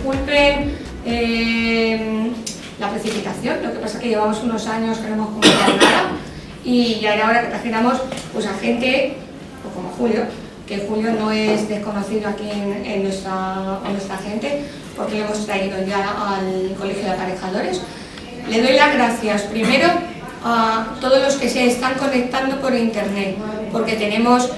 disculpen la precipitación, lo que pasa es que llevamos unos años que no hemos comunicado nada y ya era hora que trajéramos pues, a gente pues, como Julio, que Julio no es desconocido aquí en nuestra gente, porque lo hemos traído ya al Colegio de Aparejadores. Le doy las gracias primero a todos los que se están conectando por internet, porque tenemos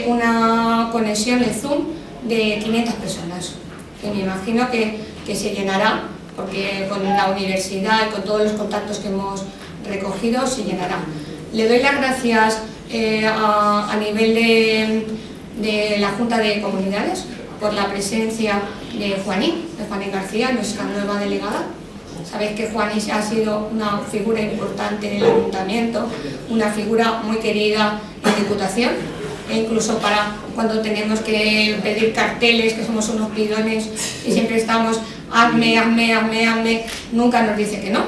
una conexión en Zoom de 500 personas, que me imagino que se llenará, porque con la universidad y con todos los contactos que hemos recogido se llenará. Le doy las gracias a nivel de la Junta de Comunidades por la presencia de Juaní García, nuestra nueva delegada. Sabéis que Juaní ha sido una figura importante en el ayuntamiento, una figura muy querida en Diputación, e incluso para cuando tenemos que pedir carteles, que somos unos pidones y siempre estamos hazme, nunca nos dice que no.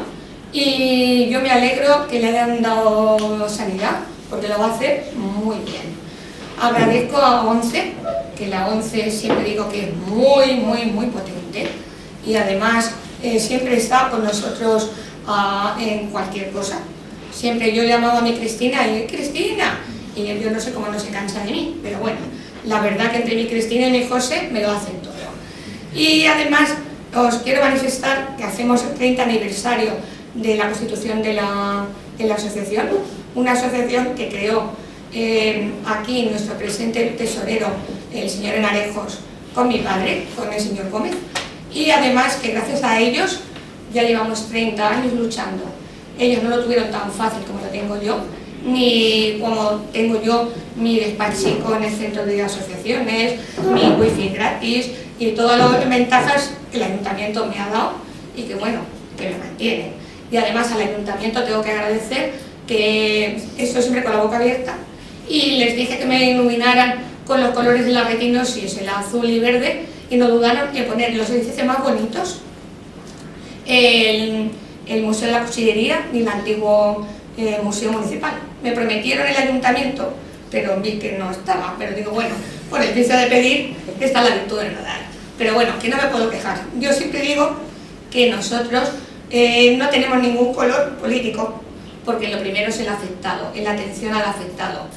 Y yo me alegro que le hayan dado sanidad, porque lo va a hacer muy bien. Agradezco a ONCE, que la ONCE siempre digo que es muy potente y además siempre está con nosotros en cualquier cosa. Siempre yo llamaba a mi Cristina y Cristina, y yo no sé cómo no se cansa de mí, pero bueno, la verdad que entre mi Cristina y mi José me lo hacen todo. Y además os quiero manifestar que hacemos el 30 aniversario de la constitución de la asociación, una asociación que creó aquí nuestro presente tesorero, el señor Enarejos, con mi padre, con el señor Gómez, y además que gracias a ellos ya llevamos 30 años luchando. Ellos no lo tuvieron tan fácil como lo tengo yo, ni como tengo yo mi despachico en el centro de asociaciones, mi wifi gratis y todas las ventajas que el ayuntamiento me ha dado y que bueno, que me mantiene. Y además al ayuntamiento tengo que agradecer que estoy siempre con la boca abierta y les dije que me iluminaran con los colores de la retinosis, el azul y verde, y no dudaron en poner los edificios más bonitos, el Museo de la Cuchillería y el antiguo Museo Municipal. Me prometieron el ayuntamiento, pero vi que no estaba, pero digo, bueno, por el vicio de pedir está la virtud de no dar. Pero bueno, que no me puedo quejar. Yo siempre digo que nosotros no tenemos ningún color político, porque lo primero es el afectado, la atención al afectado.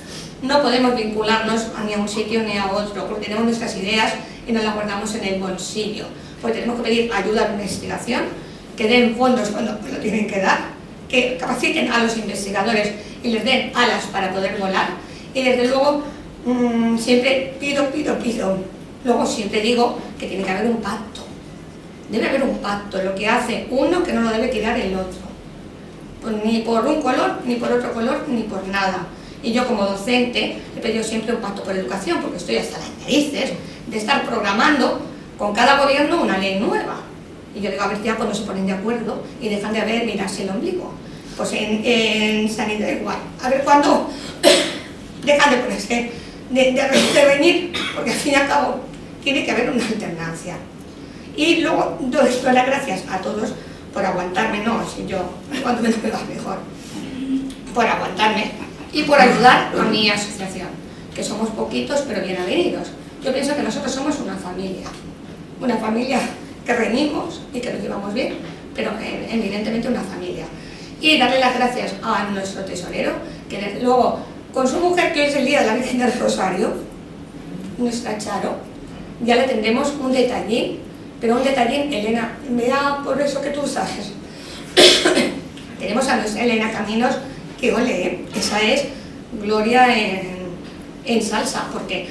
No podemos vincularnos ni a un sitio ni a otro, porque tenemos nuestras ideas y nos las guardamos en el bolsillo. Porque tenemos que pedir ayuda a la investigación, que den fondos cuando lo tienen que dar, que capaciten a los investigadores y les den alas para poder volar. Y desde luego, siempre pido. Luego siempre digo que tiene que haber un pacto. Debe haber un pacto, lo que hace uno que no lo debe tirar el otro. Pues ni por un color, ni por otro color, ni por nada. Y yo como docente he pedido siempre un pacto por educación, porque estoy hasta las narices de estar programando con cada gobierno una ley nueva. Y yo digo, a ver ya cuando se ponen de acuerdo y dejan de mirarse el ombligo. Pues en sanidad igual. A ver cuándo dejan de ponerse, de venir, porque al fin y al cabo tiene que haber una alternancia. Y luego doy las gracias a todos por aguantarme, no, si yo cuando menos me va mejor, por aguantarme y por ayudar a mi asociación, que somos poquitos pero bien avenidos. Yo pienso que nosotros somos una familia que reñimos y que nos llevamos bien, pero evidentemente una familia. Y darle las gracias a nuestro tesorero, que desde luego, con su mujer, que hoy es el día de la Virgen del Rosario, nuestra Charo, ya le tendremos un detallín, pero un detallín, Elena, me da por eso que tú sabes. Tenemos a nuestra Elena Caminos, que ole, esa es gloria en salsa, porque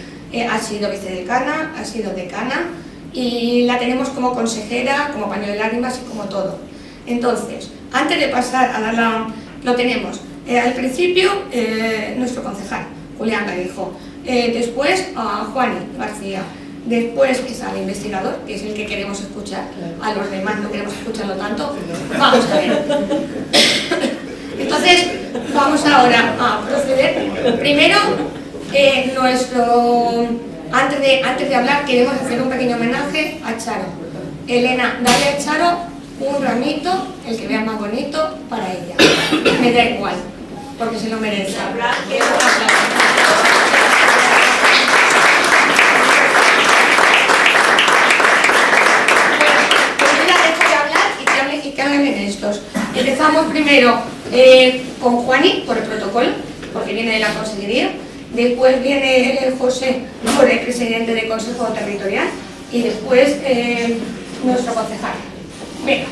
ha sido vicedecana, ha sido decana, y la tenemos como consejera, como paño de lágrimas y como todo. Entonces, antes de pasar a dar lo tenemos al principio nuestro concejal, Julián Galijo, después a Juaní García, después es al investigador, que es el que queremos escuchar, a los demás no queremos escucharlo tanto. Vamos a ver. Entonces, vamos ahora a proceder. Primero, antes de hablar, queremos hacer un pequeño homenaje a Charo. Elena, dale a Charo un ramito, el que vea más bonito, para ella. Me da igual, porque se lo merece. Empezamos primero con Juani, por el protocolo, porque viene de la Consellería. Después viene José, por el presidente del Consejo Territorial. Y después nuestro concejal. Venga,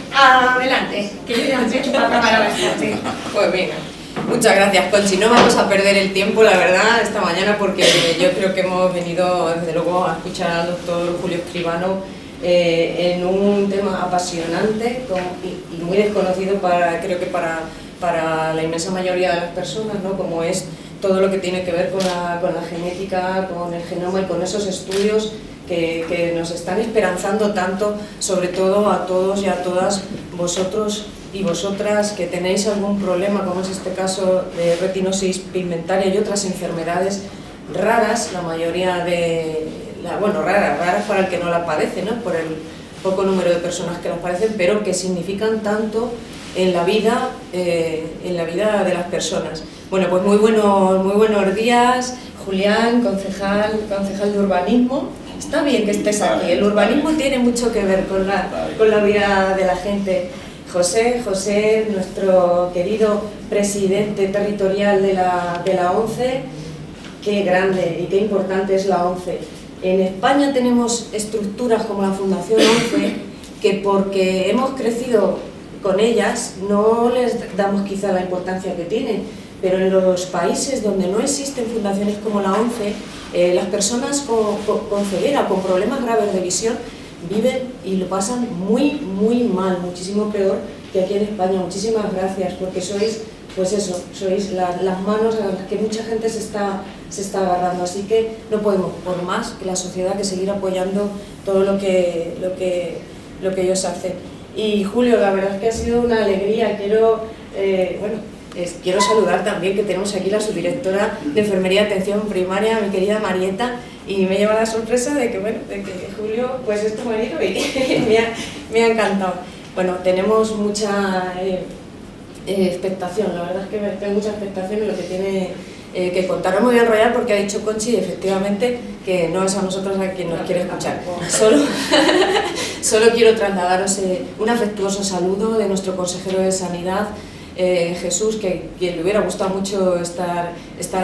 adelante, que yo ya me he hecho para preparar bastante. Pues venga. Muchas gracias, Conchi. No vamos a perder el tiempo, la verdad, esta mañana, porque yo creo que hemos venido, desde luego, a escuchar al doctor Julio Escribano en un tema apasionante y muy desconocido creo que para la inmensa mayoría de las personas, ¿no? Como es todo lo que tiene que ver con la genética, con el genoma y con esos estudios que nos están esperanzando tanto, sobre todo a todos y a todas vosotros y vosotras que tenéis algún problema, como es este caso de retinosis pigmentaria y otras enfermedades raras, la mayoría raras para el que no la padece, ¿no? Por el poco número de personas que las padecen, pero que significan tanto en la vida de las personas. Bueno, pues muy buenos días, Julián, concejal de urbanismo. Está bien que estés aquí, el urbanismo tiene mucho que ver con la vida de la gente. José, nuestro querido presidente territorial de la ONCE, qué grande y qué importante es la ONCE. En España tenemos estructuras como la Fundación ONCE que porque hemos crecido con ellas no les damos quizá la importancia que tienen, pero en los países donde no existen fundaciones como la ONCE, las personas con ceguera, con problemas graves de visión, viven y lo pasan muy mal, muchísimo peor que aquí en España. Muchísimas gracias, porque sois, pues eso, sois las manos a las que mucha gente se está agarrando, así que no podemos, por más que la sociedad, que seguir apoyando todo lo que ellos hacen. Y Julio, la verdad es que ha sido una alegría. Quiero saludar también que tenemos aquí la subdirectora de Enfermería de Atención Primaria, mi querida Marieta, y me lleva la sorpresa de que Julio pues es tu marido y me ha encantado. Bueno, tenemos mucha expectación, la verdad es que tengo mucha expectación en lo que tiene que contar. No me voy a enrollar porque ha dicho Conchi, efectivamente, que no es a nosotros a quien nos quiere escuchar. Solo quiero trasladaros un afectuoso saludo de nuestro consejero de Sanidad, Jesús, que le hubiera gustado mucho estar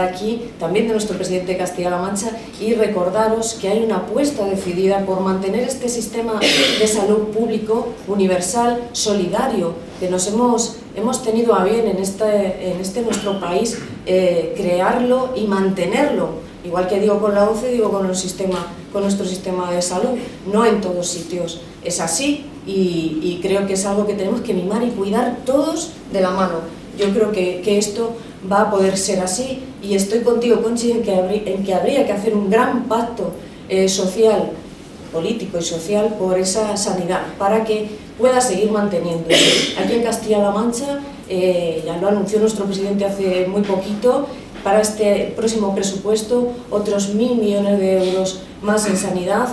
aquí, también de nuestro presidente de Castilla-La Mancha, y recordaros que hay una apuesta decidida por mantener este sistema de salud público, universal, solidario, que nos hemos tenido a bien en este nuestro país, crearlo y mantenerlo. Igual que digo con la ONCE, digo con nuestro sistema de salud, no en todos sitios es así, y creo que es algo que tenemos que mimar y cuidar todos de la mano. Yo creo que esto va a poder ser así, y estoy contigo, Conchi, en que habría que hacer un gran pacto social, político y social por esa sanidad, para que pueda seguir manteniéndose. Aquí en Castilla-La Mancha, ya lo anunció nuestro presidente hace muy poquito, para este próximo presupuesto otros 1.000 millones de euros más en sanidad,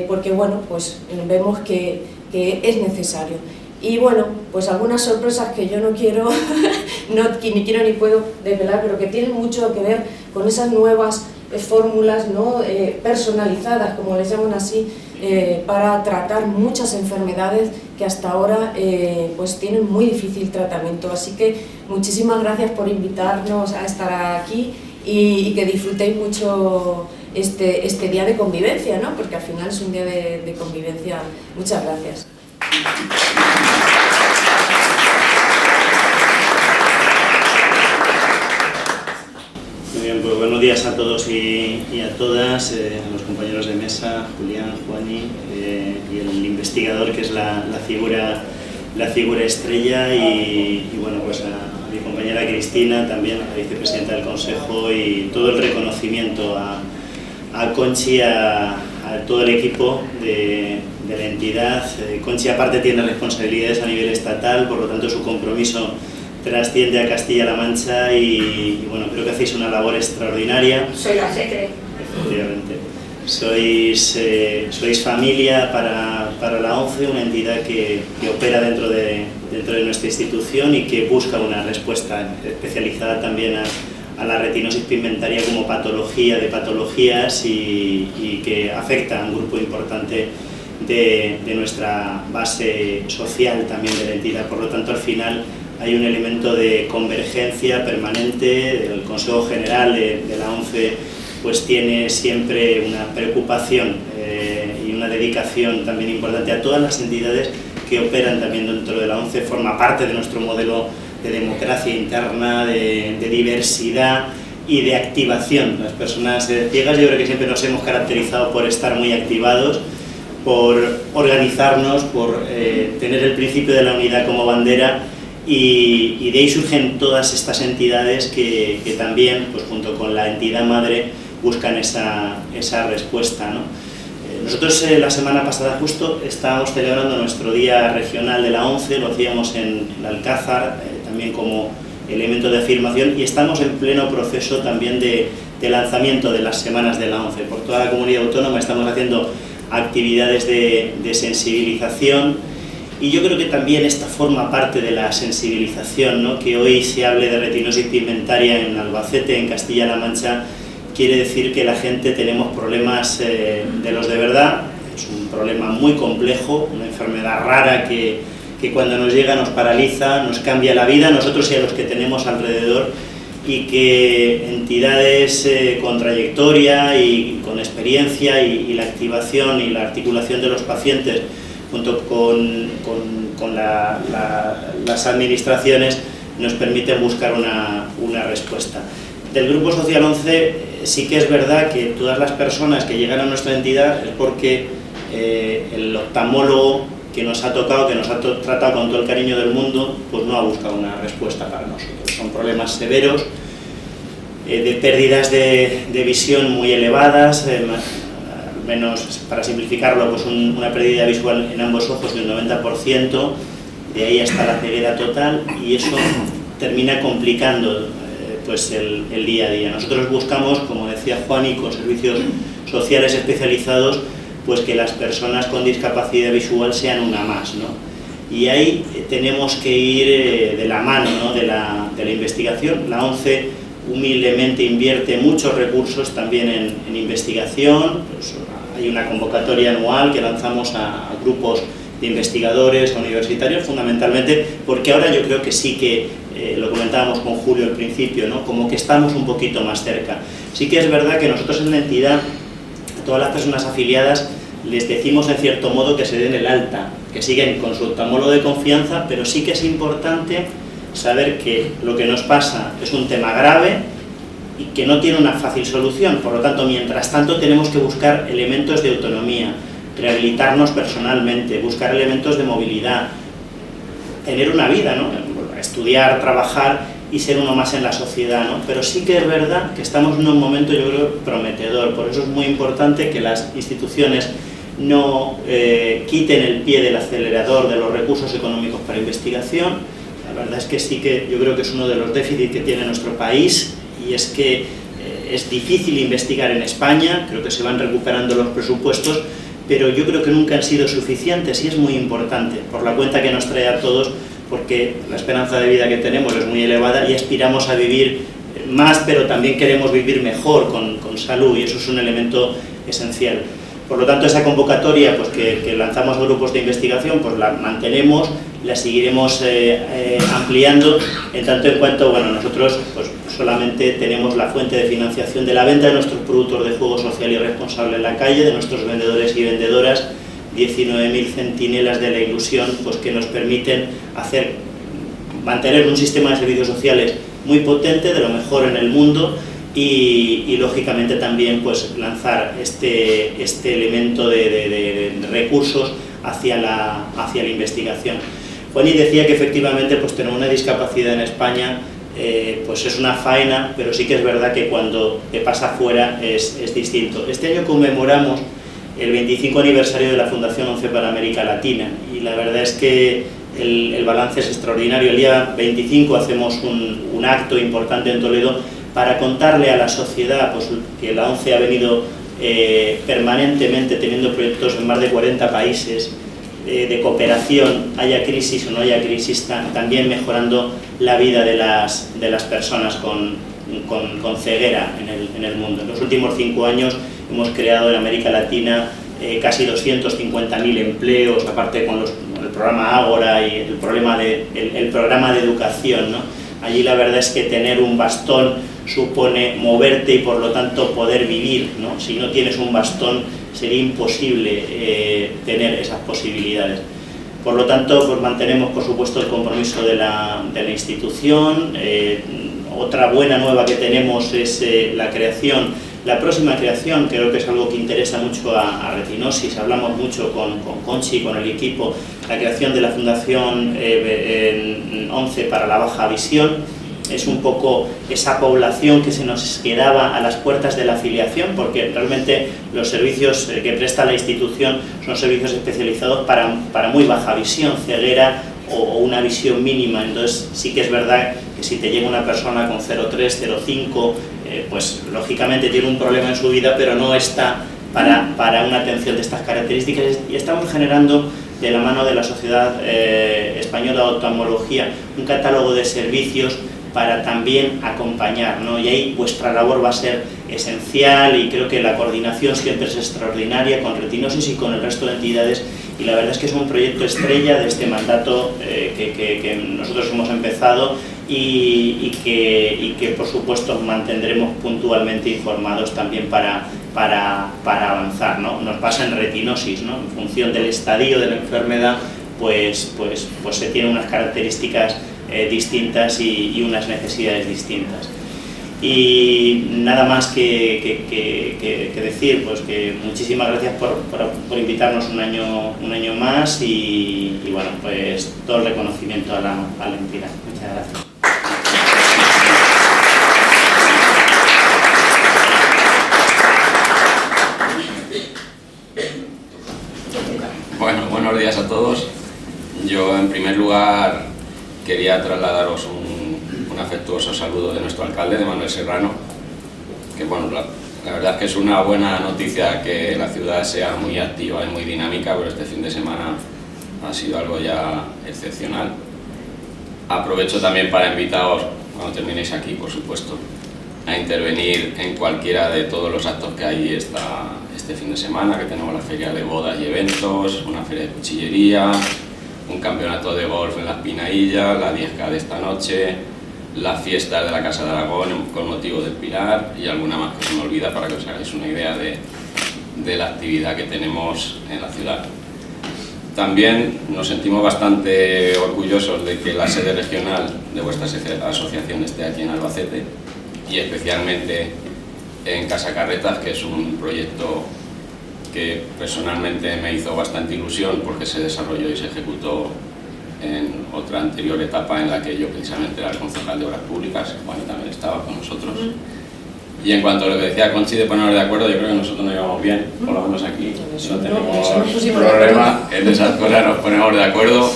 porque bueno, pues vemos que es necesario. Y bueno, pues algunas sorpresas que yo no quiero, ni quiero ni puedo desvelar, pero que tienen mucho que ver con esas nuevas fórmulas, ¿no? Personalizadas, como les llaman así, para tratar muchas enfermedades que hasta ahora pues tienen muy difícil tratamiento. Así que muchísimas gracias por invitarnos a estar aquí y que disfrutéis mucho este día de convivencia, ¿no? Porque al final es un día de convivencia. Muchas gracias. Muy bien, pues buenos días a todos y a todas, a los compañeros de mesa, Julián, Juani, y el investigador, que es la figura estrella, y bueno, pues a mi compañera Cristina, también la vicepresidenta del Consejo, y todo el reconocimiento a Conchi, a todo el equipo de la entidad. Conchi aparte tiene responsabilidades a nivel estatal, por lo tanto su compromiso trasciende a Castilla-La Mancha, y bueno, creo que hacéis una labor extraordinaria. Soy la secre. Efectivamente. Sois familia para la ONCE, una entidad que opera dentro de nuestra institución y que busca una respuesta especializada también a la retinosis pigmentaria como patología de patologías, y que afecta a un grupo importante de nuestra base social también de la entidad. Por lo tanto, al final hay un elemento de convergencia permanente. El Consejo General de la ONCE pues tiene siempre una preocupación y una dedicación también importante a todas las entidades que operan también dentro de la ONCE. Forma parte de nuestro modelo de democracia interna, de diversidad y de activación. Las personas ciegas yo creo que siempre nos hemos caracterizado por estar muy activados, por organizarnos, por tener el principio de la unidad como bandera, y de ahí surgen todas estas entidades que también, pues junto con la entidad madre, buscan esa respuesta, ¿no? Nosotros la semana pasada justo estábamos celebrando nuestro día regional de la ONCE, lo hacíamos en el Alcázar, también como elemento de afirmación, y estamos en pleno proceso también de lanzamiento de las semanas de la ONCE. Por toda la comunidad autónoma estamos haciendo actividades de sensibilización, y yo creo que también esta forma parte de la sensibilización, ¿no? Que hoy se hable de retinosis pigmentaria en Albacete, en Castilla-La Mancha, quiere decir que la gente tenemos problemas de los de verdad. Es un problema muy complejo, una enfermedad rara que cuando nos llega nos paraliza, nos cambia la vida a nosotros y a los que tenemos alrededor, y que entidades con trayectoria y con experiencia y la activación y la articulación de los pacientes junto con las administraciones nos permiten buscar una respuesta. Del Grupo Social 11 sí que es verdad que todas las personas que llegan a nuestra entidad es porque el oftalmólogo que nos ha tocado, que nos ha tratado con todo el cariño del mundo, pues no ha buscado una respuesta para nosotros. Son problemas severos, de pérdidas de visión muy elevadas, al menos para simplificarlo, pues una pérdida visual en ambos ojos de un 90%, de ahí hasta la ceguera total, y eso termina complicando pues el día a día. Nosotros buscamos, como decía Juan, y con servicios sociales especializados, pues que las personas con discapacidad visual sean una más, ¿no? Y ahí tenemos que ir de la mano, ¿no? de la investigación. La ONCE humildemente invierte muchos recursos también en investigación. Pues hay una convocatoria anual que lanzamos a grupos de investigadores, a universitarios, fundamentalmente, porque ahora yo creo que sí que, lo comentábamos con Julio al principio, ¿no? Como que estamos un poquito más cerca. Sí que es verdad que nosotros en la entidad, a todas las personas afiliadas, les decimos en cierto modo que se den el alta, que siguen con su oftalmólogo de confianza, pero sí que es importante saber que lo que nos pasa es un tema grave y que no tiene una fácil solución. Por lo tanto, mientras tanto tenemos que buscar elementos de autonomía, rehabilitarnos personalmente, buscar elementos de movilidad, tener una vida, ¿no? Estudiar, trabajar y ser uno más en la sociedad, ¿no? Pero sí que es verdad que estamos en un momento, yo creo, prometedor. Por eso es muy importante que las instituciones no quiten el pie del acelerador de los recursos económicos para investigación. La verdad es que sí que yo creo que es uno de los déficits que tiene nuestro país, y es que es difícil investigar en España. Creo que se van recuperando los presupuestos, pero yo creo que nunca han sido suficientes, y es muy importante por la cuenta que nos trae a todos, porque la esperanza de vida que tenemos es muy elevada y aspiramos a vivir más, pero también queremos vivir mejor, con salud, y eso es un elemento esencial. Por lo tanto, esa convocatoria pues, que lanzamos a grupos de investigación, pues la mantenemos, la seguiremos ampliando, en tanto en cuanto, bueno, nosotros pues, solamente tenemos la fuente de financiación de la venta de nuestros productos de juego social y responsable en la calle, de nuestros vendedores y vendedoras, 19.000 centinelas de la ilusión, pues que nos permiten mantener un sistema de servicios sociales muy potente, de lo mejor en el mundo, y lógicamente también pues lanzar este elemento de recursos hacia la investigación. Juani decía que efectivamente pues tener una discapacidad en España pues es una faena, pero sí que es verdad que cuando te pasa fuera es distinto. Este año conmemoramos el 25 aniversario de la Fundación ONCE para América Latina, y la verdad es que el balance es extraordinario. El día 25 hacemos un acto importante en Toledo para contarle a la sociedad pues, que la ONCE ha venido permanentemente teniendo proyectos en más de 40 países de cooperación, haya crisis o no haya crisis, también mejorando la vida de las personas con ceguera en el mundo. En los últimos 5 años hemos creado en América Latina casi 250.000 empleos, aparte con el programa Ágora y el programa de educación, ¿no? Allí la verdad es que tener un bastón supone moverte y por lo tanto poder vivir, ¿no? Si no tienes un bastón sería imposible tener esas posibilidades. Por lo tanto, pues mantenemos por supuesto el compromiso de la institución. Otra buena nueva que tenemos es la próxima creación, creo que es algo que interesa mucho a Retinosis. Hablamos mucho con Conchi, con el equipo, la creación de la Fundación 11 para la baja visión. Es un poco esa población que se nos quedaba a las puertas de la afiliación, porque realmente los servicios que presta la institución son servicios especializados para muy baja visión, ceguera o una visión mínima. Entonces sí que es verdad que si te llega una persona con 0,3, 0,5, pues lógicamente tiene un problema en su vida, pero no está para una atención de estas características, y estamos generando de la mano de la Sociedad Española de Oftalmología un catálogo de servicios para también acompañar, ¿no? Y ahí vuestra labor va a ser esencial, y creo que la coordinación siempre es extraordinaria con Retinosis y con el resto de entidades, y la verdad es que es un proyecto estrella de este mandato que nosotros hemos empezado y que por supuesto mantendremos puntualmente informados también para avanzar, ¿no? Nos pasa en Retinosis, ¿no? En función del estadio de la enfermedad, pues se tienen unas características distintas y unas necesidades distintas. Y nada más que decir, pues que muchísimas gracias por invitarnos un año más, y bueno, pues todo el reconocimiento a la entidad. Muchas gracias. Bueno, buenos días a todos. Yo en primer lugar quería trasladaros un afectuoso saludo de nuestro alcalde, de Manuel Serrano, que bueno, la verdad es que es una buena noticia que la ciudad sea muy activa y muy dinámica, pero este fin de semana ha sido algo ya excepcional. Aprovecho también para invitaros, cuando terminéis aquí, por supuesto, a intervenir en cualquiera de todos los actos que hay este fin de semana, que tenemos la feria de bodas y eventos, una feria de cuchillería, un campeonato de golf en Las Pinaillas, la 10K de esta noche, las fiestas de la Casa de Aragón con motivo del Pilar, y alguna más que se me olvida, para que os hagáis una idea de la actividad que tenemos en la ciudad. También nos sentimos bastante orgullosos de que la sede regional de vuestra asociación esté aquí en Albacete, y especialmente en Casa Carretas, que es un proyecto que personalmente me hizo bastante ilusión porque se desarrolló y se ejecutó en otra anterior etapa en la que yo precisamente era el concejal de Obras Públicas. Juan también estaba con nosotros. Y en cuanto a lo que decía Conchi de ponernos de acuerdo, yo creo que nosotros nos llevamos bien, por lo menos aquí no tenemos problema, en esas cosas nos ponemos de acuerdo.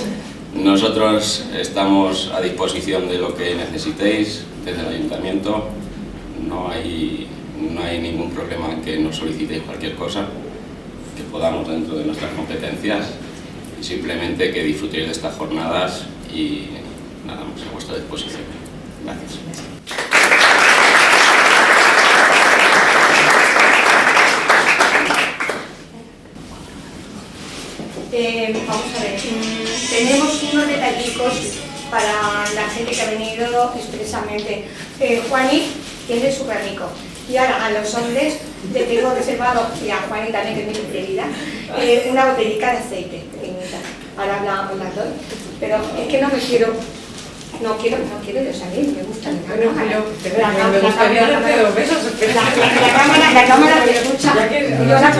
Nosotros estamos a disposición de lo que necesitéis desde el Ayuntamiento, no hay ningún problema en que nos solicitéis cualquier cosa que podamos dentro de nuestras competencias, y simplemente que disfrutéis de estas jornadas, y nada más, a vuestra disposición. Gracias. Vamos a ver, tenemos unos detallicos para la gente que ha venido expresamente. Juani tiene súper rico. Y ahora a los hombres le tengo reservado, y a Juani también, que es mi preferida, una botellita de aceite pequeñita. Ahora os la doy. Pero es que no quiero yo salir, me gusta la cámara te escucha. Yo la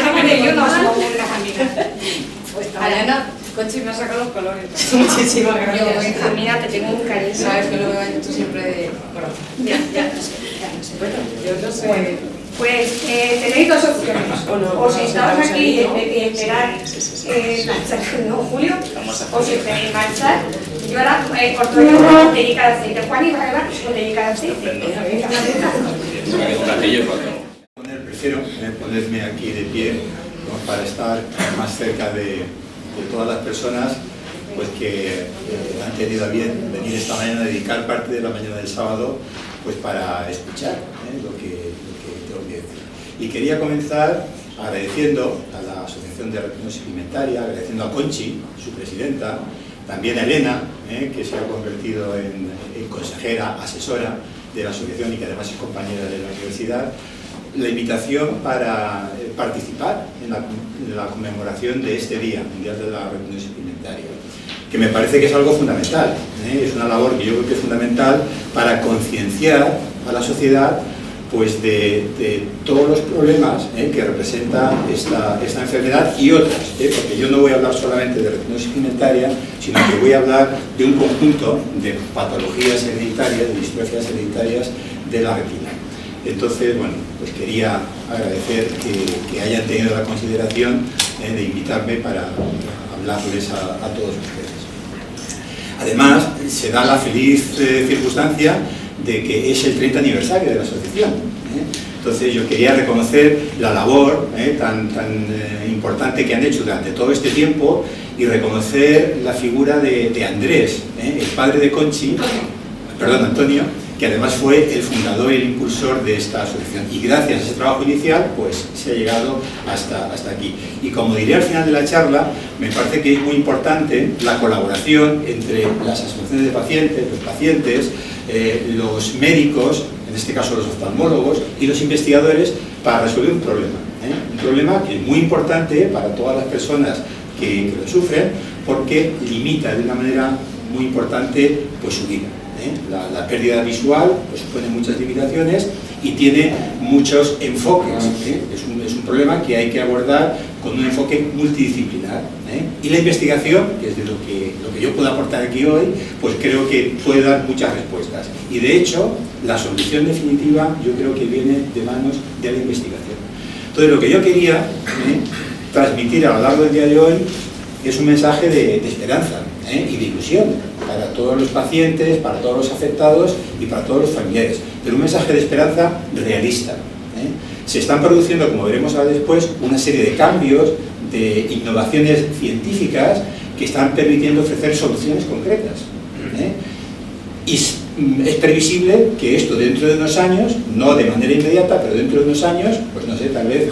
cámara yo no somos unas amigas. Pues mañana Conchi me ha sacado los colores. Muchísimas gracias. Yo, hija mía, te tengo un cariño. Sabes que lo veo hecho siempre de corazón. Ya no sé. Bueno, yo no sé. Pues tenéis dos opciones. O si estamos aquí y esperar marchar, ¿no, Julio? O si tenéis marchar. Yo ahora os doy una botellita de aceite. Juan iba a llevar su botellita de aceite. Prefiero ponerme aquí de pie, ¿no?, para estar más cerca de todas las personas pues que han tenido a bien venir esta mañana, dedicar parte de la mañana del sábado pues para escuchar lo que tengo que decir. Y quería comenzar agradeciendo a la Asociación de Retinosis Pigmentaria, agradeciendo a Conchi, su presidenta, también a Elena, que se ha convertido en consejera, asesora de la asociación y que además es compañera de la universidad, la invitación para participar en la conmemoración de este Día Mundial de la Retinosis Pigmentaria, que me parece que es algo fundamental, es una labor que yo creo que es fundamental para concienciar a la sociedad pues de todos los problemas que representa esta enfermedad y otras, porque yo no voy a hablar solamente de retinosis pigmentaria, sino que voy a hablar de un conjunto de patologías hereditarias, de distrofias hereditarias de la retina. Entonces, bueno, pues quería agradecer que hayan tenido la consideración de invitarme para hablarles a todos ustedes. Además, se da la feliz circunstancia de que es el 30 aniversario de la asociación. Entonces yo quería reconocer la labor tan importante que han hecho durante todo este tiempo y reconocer la figura de Andrés, el padre de Conchi, perdón, Antonio, que además fue el fundador y el impulsor de esta asociación. Y gracias a ese trabajo inicial, pues se ha llegado hasta aquí. Y como diré al final de la charla, me parece que es muy importante la colaboración entre las asociaciones de pacientes, los pacientes, los médicos, en este caso los oftalmólogos, y los investigadores para resolver un problema. Un problema que es muy importante para todas las personas que lo sufren, porque limita de una manera muy importante pues, su vida. La pérdida visual pues, supone muchas limitaciones y tiene muchos enfoques. Es un problema que hay que abordar con un enfoque multidisciplinar. Y la investigación, que es de lo que yo puedo aportar aquí hoy, pues creo que puede dar muchas respuestas. Y de hecho, la solución definitiva yo creo que viene de manos de la investigación. Entonces, lo que yo quería transmitir a lo largo del día de hoy es un mensaje de esperanza y de ilusión para todos los pacientes, para todos los afectados y para todos los familiares, pero un mensaje de esperanza realista. Se están produciendo, como veremos ahora después, una serie de cambios, de innovaciones científicas que están permitiendo ofrecer soluciones concretas. Y es previsible que esto dentro de unos años, no de manera inmediata, pero dentro de unos años, pues no sé, tal vez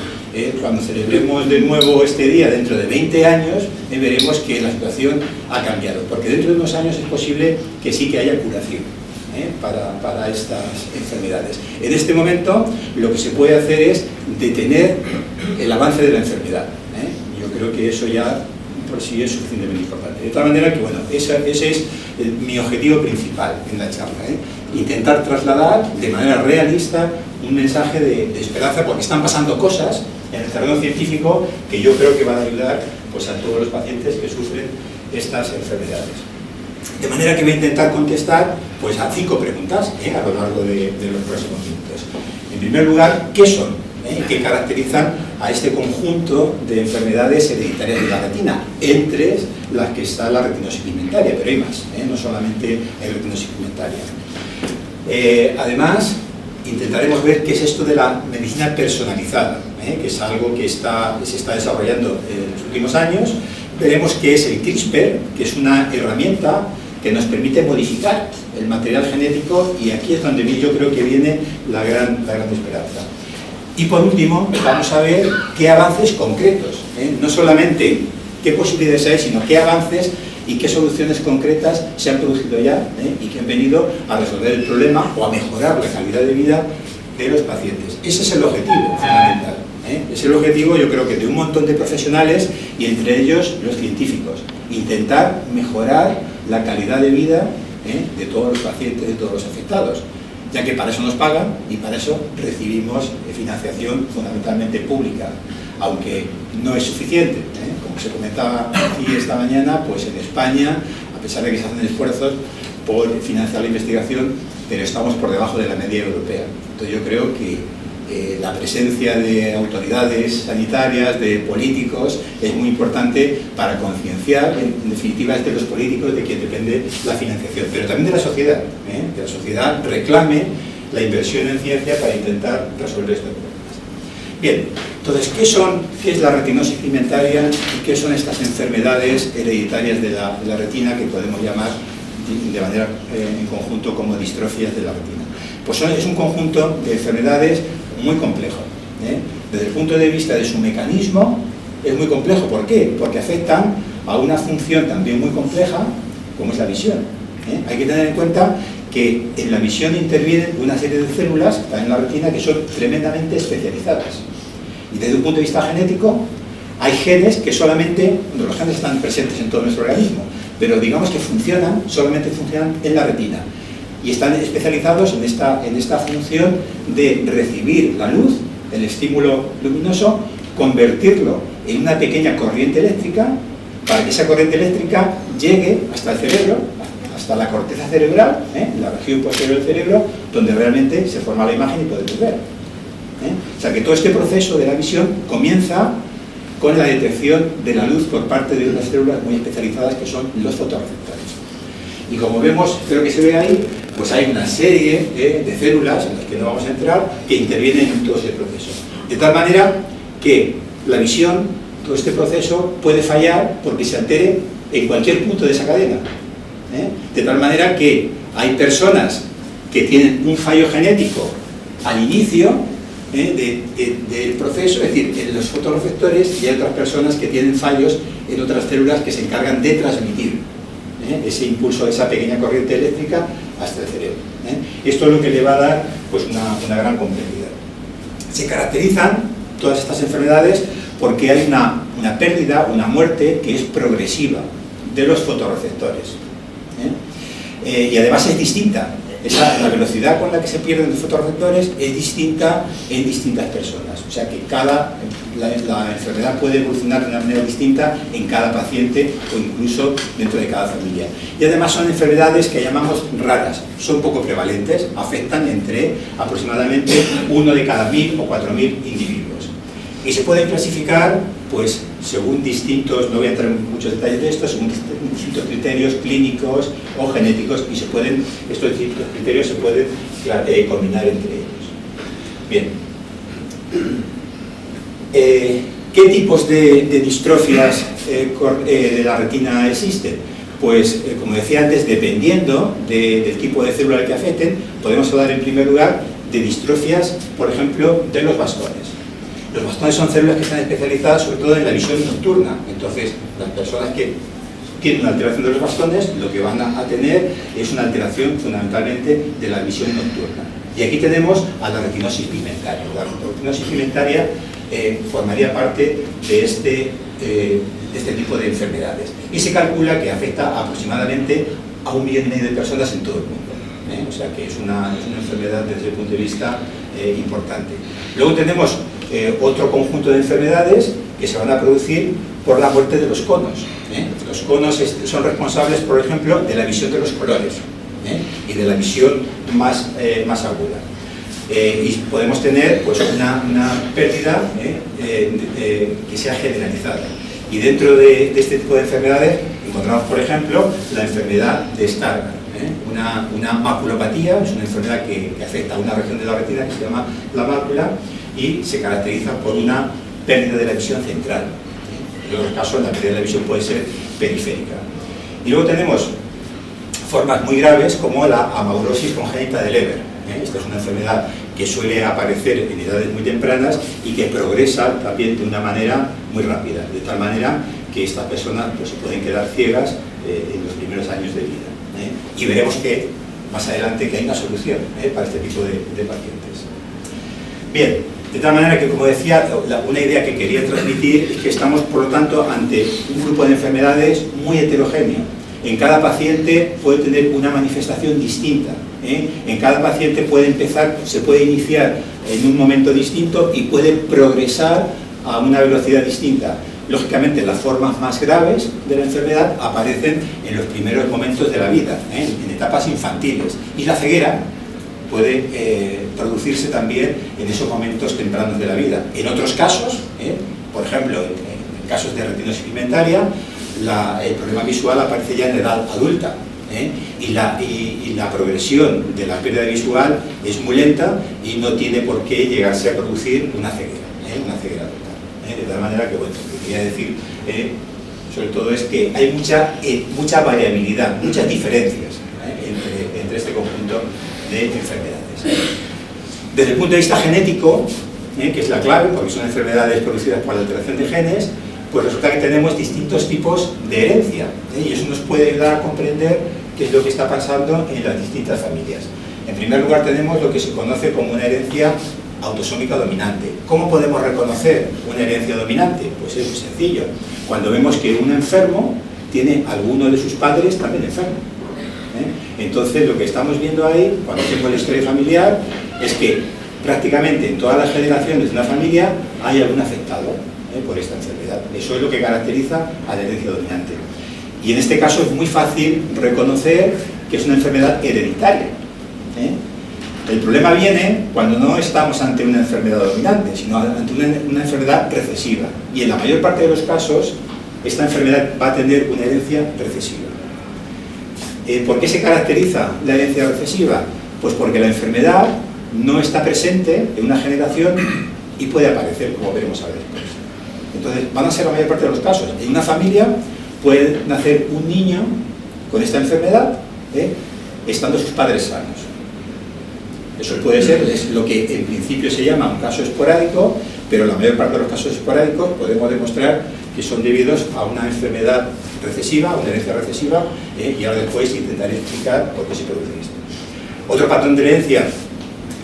cuando celebremos de nuevo este día, dentro de 20 años, veremos que la situación ha cambiado, porque dentro de unos años es posible que sí que haya curación para estas enfermedades. En este momento lo que se puede hacer es detener el avance de la enfermedad. Yo creo que eso ya por sí es suficientemente importante. De tal manera que, bueno, ese es mi objetivo principal en la charla, intentar trasladar de manera realista un mensaje de esperanza, porque están pasando cosas en el terreno científico que yo creo que van a ayudar pues, a todos los pacientes que sufren estas enfermedades. De manera que voy a intentar contestar pues, a 5 preguntas a lo largo de los próximos minutos. En primer lugar, ¿qué son? ¿Qué caracterizan a este conjunto de enfermedades hereditarias de la retina? Entre las que está la retinosis pigmentaria, pero hay más, no solamente hay retinosis pigmentaria. Además, intentaremos ver qué es esto de la medicina personalizada, que es algo que se está desarrollando en los últimos años. Veremos qué es el CRISPR, que es una herramienta que nos permite modificar el material genético, y aquí es donde yo creo que viene la gran esperanza. Y por último, vamos a ver qué avances concretos, no solamente qué posibilidades hay, sino qué avances y qué soluciones concretas se han producido ya y que han venido a resolver el problema o a mejorar la calidad de vida de los pacientes. Ese es el objetivo fundamental. Es el objetivo, yo creo que de un montón de profesionales y entre ellos los científicos. Intentar mejorar la calidad de vida de todos los pacientes, de todos los afectados, ya que para eso nos pagan y para eso recibimos financiación fundamentalmente pública, aunque no es suficiente. Como se comentaba aquí esta mañana, pues en España, a pesar de que se hacen esfuerzos por financiar la investigación, pero estamos por debajo de la media europea. Entonces yo creo que la presencia de autoridades sanitarias, de políticos, es muy importante para concienciar, en definitiva, es de los políticos de quien depende la financiación, pero también de la sociedad, que la sociedad reclame la inversión en ciencia para intentar resolver estos problemas. Bien, entonces, ¿qué es la retinosis pigmentaria y qué son estas enfermedades hereditarias de la retina que podemos llamar de manera en conjunto como distrofias de la retina? Pues es un conjunto de enfermedades muy complejo, desde el punto de vista de su mecanismo, es muy complejo. ¿Por qué? Porque afectan a una función también muy compleja, como es la visión. Hay que tener en cuenta que en la visión intervienen una serie de células, en la retina, que son tremendamente especializadas. Y desde un punto de vista genético, hay genes que solamente, los genes están presentes en todo nuestro organismo, pero digamos que solamente funcionan en la retina. Y están especializados en esta función de recibir la luz, el estímulo luminoso, convertirlo en una pequeña corriente eléctrica, para que esa corriente eléctrica llegue hasta el cerebro, hasta la corteza cerebral, la región posterior del cerebro, donde realmente se forma la imagen y podemos ver. O sea que todo este proceso de la visión comienza con la detección de la luz por parte de unas células muy especializadas que son los fotorreceptores. Y como vemos, creo que se ve ahí, pues hay una serie de células, en las que no vamos a entrar, que intervienen en todo ese proceso. De tal manera que la visión, todo este proceso, puede fallar porque se altere en cualquier punto de esa cadena. De tal manera que hay personas que tienen un fallo genético al inicio del proceso, es decir, en los fotorreceptores, y hay otras personas que tienen fallos en otras células que se encargan de transmitir ese impulso, esa pequeña corriente eléctrica hasta el cerebro. Esto es lo que le va a dar pues, una gran complejidad. Se caracterizan todas estas enfermedades porque hay una pérdida, una muerte que es progresiva de los fotorreceptores. Y además es distinta. La velocidad con la que se pierden los fotorreceptores es distinta en distintas personas. O sea que la enfermedad puede evolucionar de una manera distinta en cada paciente o incluso dentro de cada familia. Y además son enfermedades que llamamos raras, son poco prevalentes, afectan entre aproximadamente 1 de cada 1000 o 4000 individuos. Y se pueden clasificar, pues, según distintos, no voy a entrar en muchos detalles de esto, según distintos criterios clínicos o genéticos, y estos distintos criterios se pueden combinar entre ellos. Bien. ¿Qué tipos de distrofias de la retina existen? Pues, como decía antes, dependiendo del tipo de célula que afecten, podemos hablar en primer lugar de distrofias, por ejemplo, de los bastones. Los bastones son células que están especializadas sobre todo en la visión nocturna. Entonces, las personas que tienen una alteración de los bastones, lo que van a tener es una alteración fundamentalmente de la visión nocturna. Y aquí tenemos a la retinosis pigmentaria. La retinosis pigmentaria formaría parte de este tipo de enfermedades. Y se calcula que afecta aproximadamente a 1,5 millones de personas en todo el mundo. O sea que es una enfermedad desde el punto de vista importante. Luego tenemos otro conjunto de enfermedades que se van a producir por la muerte de los conos. Los conos son responsables, por ejemplo, de la visión de los colores y de la visión más aguda. Y podemos tener pues, una pérdida que sea generalizada. Y dentro de este tipo de enfermedades encontramos, por ejemplo, la enfermedad de Stargardt. Una maculopatía, es una enfermedad que afecta a una región de la retina que se llama la mácula y se caracteriza por una pérdida de la visión central. En otros casos la pérdida de la visión puede ser periférica. Y luego tenemos formas muy graves como la amaurosis congénita de Leber. Esta es una enfermedad que suele aparecer en edades muy tempranas y que progresa también de una manera muy rápida, de tal manera que estas personas pues, se pueden quedar ciegas en los primeros años de vida. Y veremos que más adelante que hay una solución para este tipo de pacientes. Bien, de tal manera que, como decía, una idea que quería transmitir es que estamos, por lo tanto, ante un grupo de enfermedades muy heterogéneo. En cada paciente puede tener una manifestación distinta. En cada paciente se puede iniciar en un momento distinto y puede progresar a una velocidad distinta. Lógicamente, las formas más graves de la enfermedad aparecen en los primeros momentos de la vida, en etapas infantiles. Y la ceguera puede producirse también en esos momentos tempranos de la vida. En otros casos, por ejemplo, en casos de retinosis pigmentaria, el problema visual aparece ya en edad adulta. Y la progresión de la pérdida visual es muy lenta y no tiene por qué llegarse a producir una ceguera total. De tal manera que, bueno, lo que quería decir sobre todo es que hay mucha variabilidad, muchas diferencias entre este conjunto de enfermedades. Desde el punto de vista genético, que es la clave, porque son enfermedades producidas por la alteración de genes, pues resulta que tenemos distintos tipos de herencia, y eso nos puede ayudar a comprender qué es lo que está pasando en las distintas familias. En primer lugar tenemos lo que se conoce como una herencia autosómica dominante. ¿Cómo podemos reconocer una herencia dominante? Pues es muy sencillo. Cuando vemos que un enfermo tiene alguno de sus padres también enfermo. Entonces lo que estamos viendo ahí, cuando hacemos la historia familiar, es que prácticamente en todas las generaciones de una familia hay algún afectado por esta enfermedad. Eso es lo que caracteriza a la herencia dominante. Y en este caso es muy fácil reconocer que es una enfermedad hereditaria. El problema viene cuando no estamos ante una enfermedad dominante, sino ante una enfermedad recesiva. Y en la mayor parte de los casos, esta enfermedad va a tener una herencia recesiva. ¿Por qué se caracteriza la herencia recesiva? Pues porque la enfermedad no está presente en una generación y puede aparecer, como veremos a ver después. Entonces, van a ser la mayor parte de los casos. En una familia puede nacer un niño con esta enfermedad, estando sus padres sanos. Eso puede ser, es lo que en principio se llama un caso esporádico, pero la mayor parte de los casos esporádicos podemos demostrar que son debidos a una enfermedad recesiva, una herencia recesiva, y ahora después intentaré explicar por qué se produce esto. Otro patrón de herencia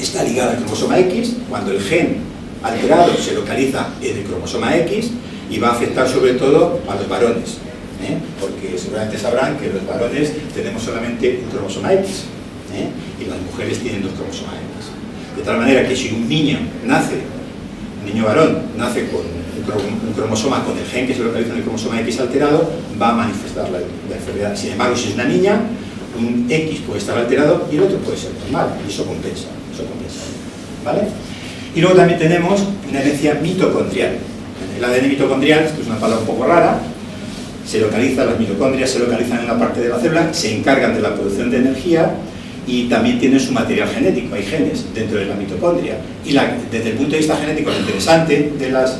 está ligado al cromosoma X. Cuando el gen alterado se localiza en el cromosoma X y va a afectar sobre todo a los varones, porque seguramente sabrán que los varones tenemos solamente un cromosoma X, y las mujeres tienen 2 cromosomas X. De tal manera que si un niño varón nace con un cromosoma con el gen que se localiza en el cromosoma X alterado, va a manifestar la enfermedad. Sin embargo, si es una niña, un X puede estar alterado y el otro puede ser normal, y eso compensa, ¿vale? Y luego también tenemos una herencia mitocondrial. El ADN mitocondrial, esto es una palabra un poco rara, las mitocondrias se localizan en una parte de la célula, se encargan de la producción de energía y también tienen su material genético, hay genes dentro de la mitocondria. Y desde el punto de vista genético, lo interesante de las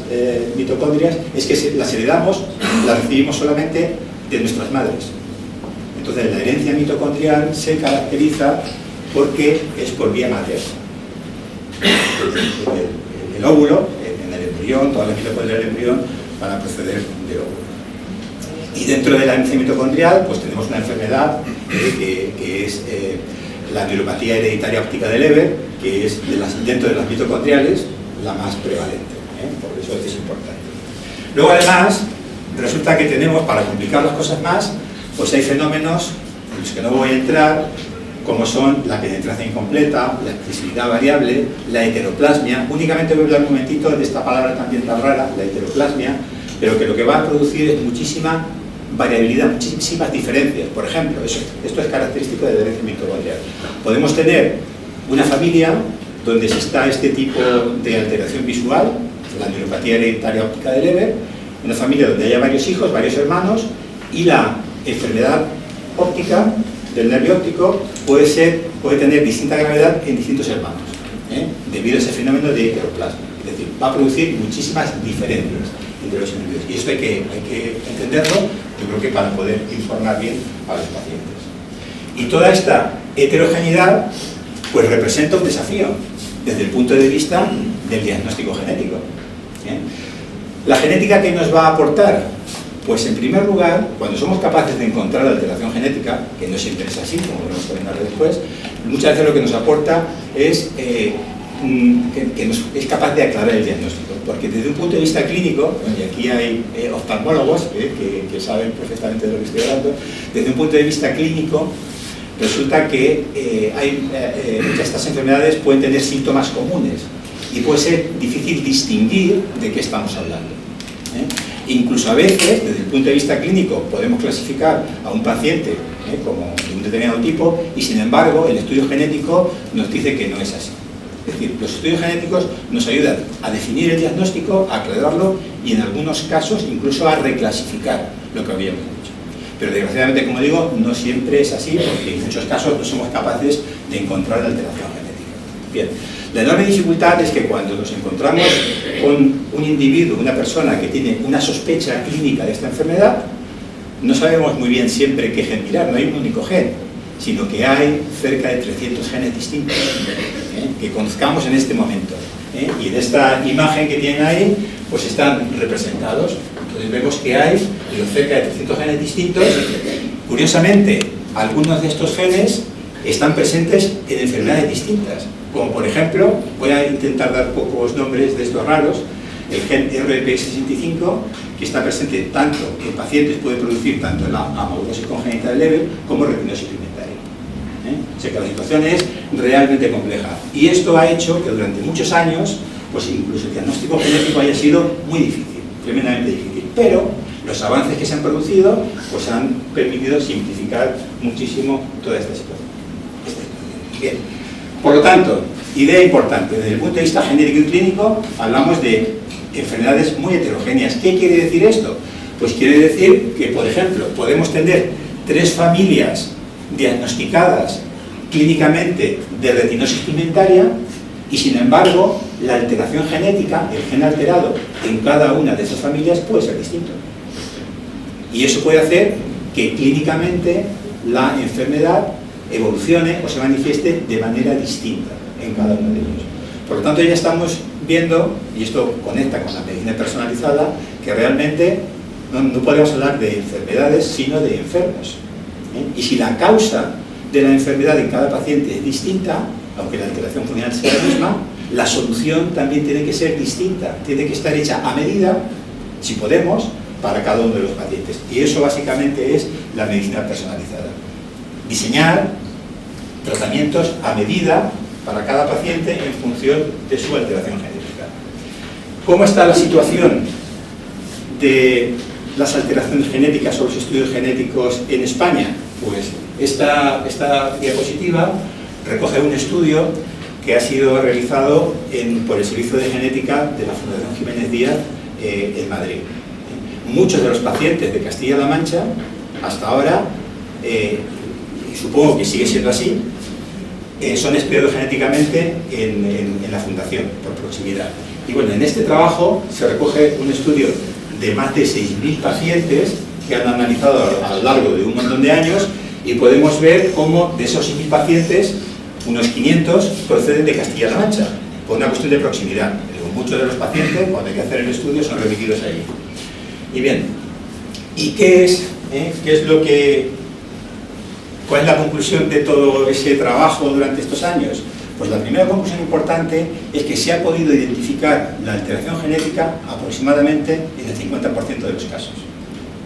mitocondrias es que las heredamos, las recibimos solamente de nuestras madres. Entonces la herencia mitocondrial se caracteriza porque es por vía materna. El óvulo, en el embrión, todas las mitocondrias del embrión van a proceder del óvulo. Y dentro de la herencia mitocondrial pues tenemos una enfermedad que es la neuropatía hereditaria óptica de Leber, que es dentro de las mitocondriales la más prevalente, por eso es importante. Luego además resulta que tenemos, para complicar las cosas más, pues hay fenómenos en los que no voy a entrar, como son la penetración incompleta, la expresividad variable, la heteroplasmia. Únicamente voy a hablar un momentito de esta palabra también tan rara, la heteroplasmia, pero que lo que va a producir es muchísima variabilidad, muchísimas diferencias. Por ejemplo, esto es característico de la herencia mitocondrial. Podemos tener una familia donde está este tipo de alteración visual, la neuropatía hereditaria óptica de Leber, una familia donde haya varios hijos, varios hermanos, y la enfermedad óptica del nervio óptico puede tener distinta gravedad en distintos hermanos, debido a ese fenómeno de heteroplasma. Es decir, va a producir muchísimas diferencias entre los individuos. Y esto hay que entenderlo, yo creo que para poder informar bien a los pacientes. Y toda esta heterogeneidad pues representa un desafío desde el punto de vista del diagnóstico genético. La genética, ¿qué nos va a aportar? Pues en primer lugar, cuando somos capaces de encontrar la alteración genética, que no siempre es así, como veremos comentar después, muchas veces lo que nos aporta es que es capaz de aclarar el diagnóstico, porque desde un punto de vista clínico, y aquí hay oftalmólogos que saben perfectamente de lo que estoy hablando, desde un punto de vista clínico resulta que muchas de estas enfermedades pueden tener síntomas comunes y puede ser difícil distinguir de qué estamos hablando. Incluso a veces, desde el punto de vista clínico, podemos clasificar a un paciente como de un determinado tipo y sin embargo el estudio genético nos dice que no es así. Es decir, los estudios genéticos nos ayudan a definir el diagnóstico, a aclararlo y en algunos casos incluso a reclasificar lo que habíamos dicho. Pero desgraciadamente, como digo, no siempre es así porque en muchos casos no somos capaces de encontrar la alteración genética. Bien, la enorme dificultad es que cuando nos encontramos con un individuo, una persona que tiene una sospecha clínica de esta enfermedad, no sabemos muy bien siempre qué gen mirar, no hay un único gen, sino que hay cerca de 300 genes distintos que conozcamos en este momento. Y en esta imagen que tienen ahí, pues están representados. Entonces vemos que hay cerca de 300 genes distintos. Curiosamente, algunos de estos genes están presentes en enfermedades distintas, como por ejemplo, voy a intentar dar pocos nombres de estos raros, el gen RPX65, que está presente tanto en pacientes, puede producir tanto la amaurosis congénita leve como retinosis pigmentaria. O sea que la situación es realmente compleja. Y esto ha hecho que durante muchos años, pues incluso el diagnóstico genético haya sido muy difícil, tremendamente difícil. Pero los avances que se han producido pues han permitido simplificar muchísimo toda esta situación. Bien. Por lo tanto, idea importante, desde el punto de vista genérico y clínico, hablamos de enfermedades muy heterogéneas. ¿Qué quiere decir esto? Pues quiere decir que, por ejemplo, podemos tener 3 familias diagnosticadas clínicamente de retinosis pigmentaria y, sin embargo, la alteración genética, el gen alterado en cada una de esas familias puede ser distinto. Y eso puede hacer que clínicamente la enfermedad evolucione o se manifieste de manera distinta en cada uno de ellos. Por lo tanto, ya estamos viendo, y esto conecta con la medicina personalizada, que realmente no podemos hablar de enfermedades, sino de enfermos. Y si la causa de la enfermedad en cada paciente es distinta, aunque la alteración funcional sea la misma, la solución también tiene que ser distinta, tiene que estar hecha a medida, si podemos, para cada uno de los pacientes. Y eso básicamente es la medicina personalizada. Diseñar tratamientos a medida para cada paciente en función de su alteración genética. ¿Cómo está la situación de las alteraciones genéticas o los estudios genéticos en España? Pues esta diapositiva recoge un estudio que ha sido realizado por el Servicio de Genética de la Fundación Jiménez Díaz en Madrid. Muchos de los pacientes de Castilla-La Mancha, hasta ahora, y supongo que sigue siendo así, son estudiados genéticamente en la Fundación, por proximidad. Y bueno, en este trabajo se recoge un estudio de más de 6.000 pacientes que han analizado a lo largo de un montón de años y podemos ver cómo de esos 6.000 pacientes, unos 500 proceden de Castilla-La Mancha, por una cuestión de proximidad. Muchos de los pacientes, cuando hay que hacer el estudio, son remitidos allí. Y bien, ¿y qué es cuál es la conclusión de todo ese trabajo durante estos años? Pues la primera conclusión importante es que se ha podido identificar la alteración genética aproximadamente en el 50% de los casos.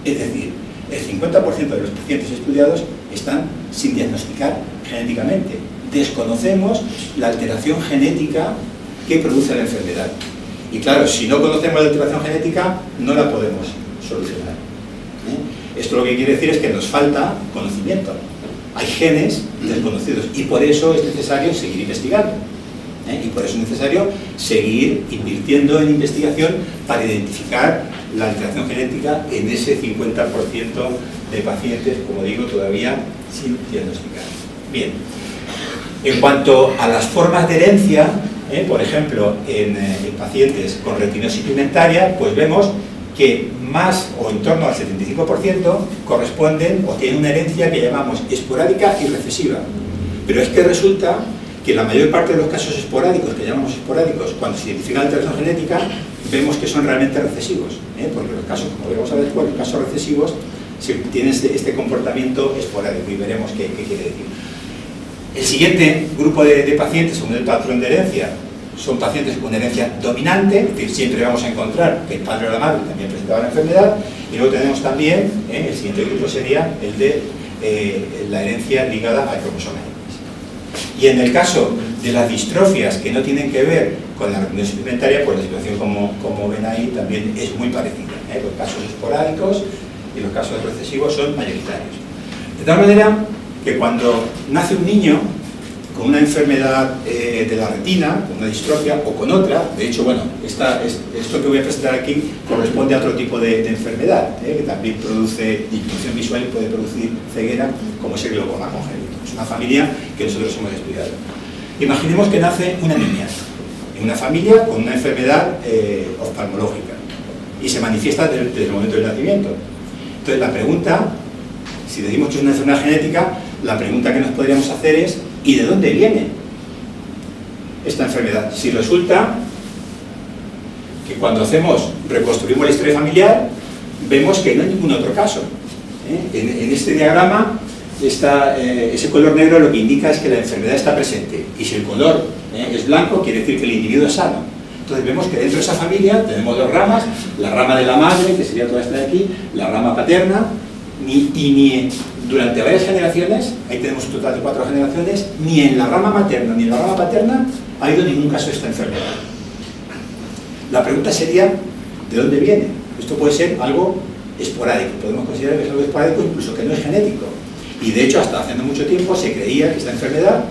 Es decir, el 50% de los pacientes estudiados están sin diagnosticar genéticamente. Desconocemos la alteración genética que produce la enfermedad. Y claro, si no conocemos la alteración genética, no la podemos solucionar. Esto lo que quiere decir es que nos falta conocimiento. Hay genes desconocidos y por eso es necesario seguir investigando. Y por eso es necesario seguir invirtiendo en investigación para identificar la alteración genética en ese 50% de pacientes, como digo, todavía sin diagnosticar. Bien. En cuanto a las formas de herencia, por ejemplo, en pacientes con retinosis pigmentaria, pues vemos que más o en torno al 75% corresponden o tienen una herencia que llamamos esporádica y recesiva. Pero es que resulta que la mayor parte de los casos esporádicos, que llamamos esporádicos, cuando se identifica la alteración genética, vemos que son realmente recesivos, porque los casos, como veremos a ver, los casos recesivos tienen este comportamiento esporádico y veremos qué quiere decir. El siguiente grupo de pacientes, según el patrón de herencia, son pacientes con herencia dominante, es decir, siempre vamos a encontrar que el padre o la madre también presentaba la enfermedad, y luego tenemos también, el siguiente grupo sería el de la herencia ligada al cromosoma X. Y en el caso de las distrofias que no tienen que ver con la retinosis pigmentaria, pues la situación, como ven ahí, también es muy parecida. Los casos esporádicos y los casos recesivos son mayoritarios. De tal manera que cuando nace un niño con una enfermedad de la retina, con una distrofia o con otra, de hecho, bueno, esto que voy a presentar aquí corresponde a otro tipo de enfermedad, que también produce disminución visual y puede producir ceguera, como es el glaucoma congénito. Es una familia que nosotros hemos estudiado. Imaginemos que nace una niña en una familia con una enfermedad oftalmológica y se manifiesta desde el momento del nacimiento. Entonces la pregunta, si decimos que es una enfermedad genética, la pregunta que nos podríamos hacer es ¿y de dónde viene esta enfermedad? Si resulta que cuando reconstruimos la historia familiar, vemos que no hay ningún otro caso. En este diagrama, ese color negro lo que indica es que la enfermedad está presente, y si el color es blanco, quiere decir que el individuo es sano. Entonces vemos que dentro de esa familia tenemos dos ramas: la rama de la madre, que sería toda esta de aquí, la rama paterna, y durante varias generaciones, ahí tenemos un total de 4 generaciones, ni en la rama materna ni en la rama paterna ha habido ningún caso de esta enfermedad. La pregunta sería, ¿de dónde viene? Esto puede ser algo esporádico, podemos considerar que es algo esporádico, incluso que no es genético. Y de hecho, hasta hace no mucho tiempo se creía que esta enfermedad,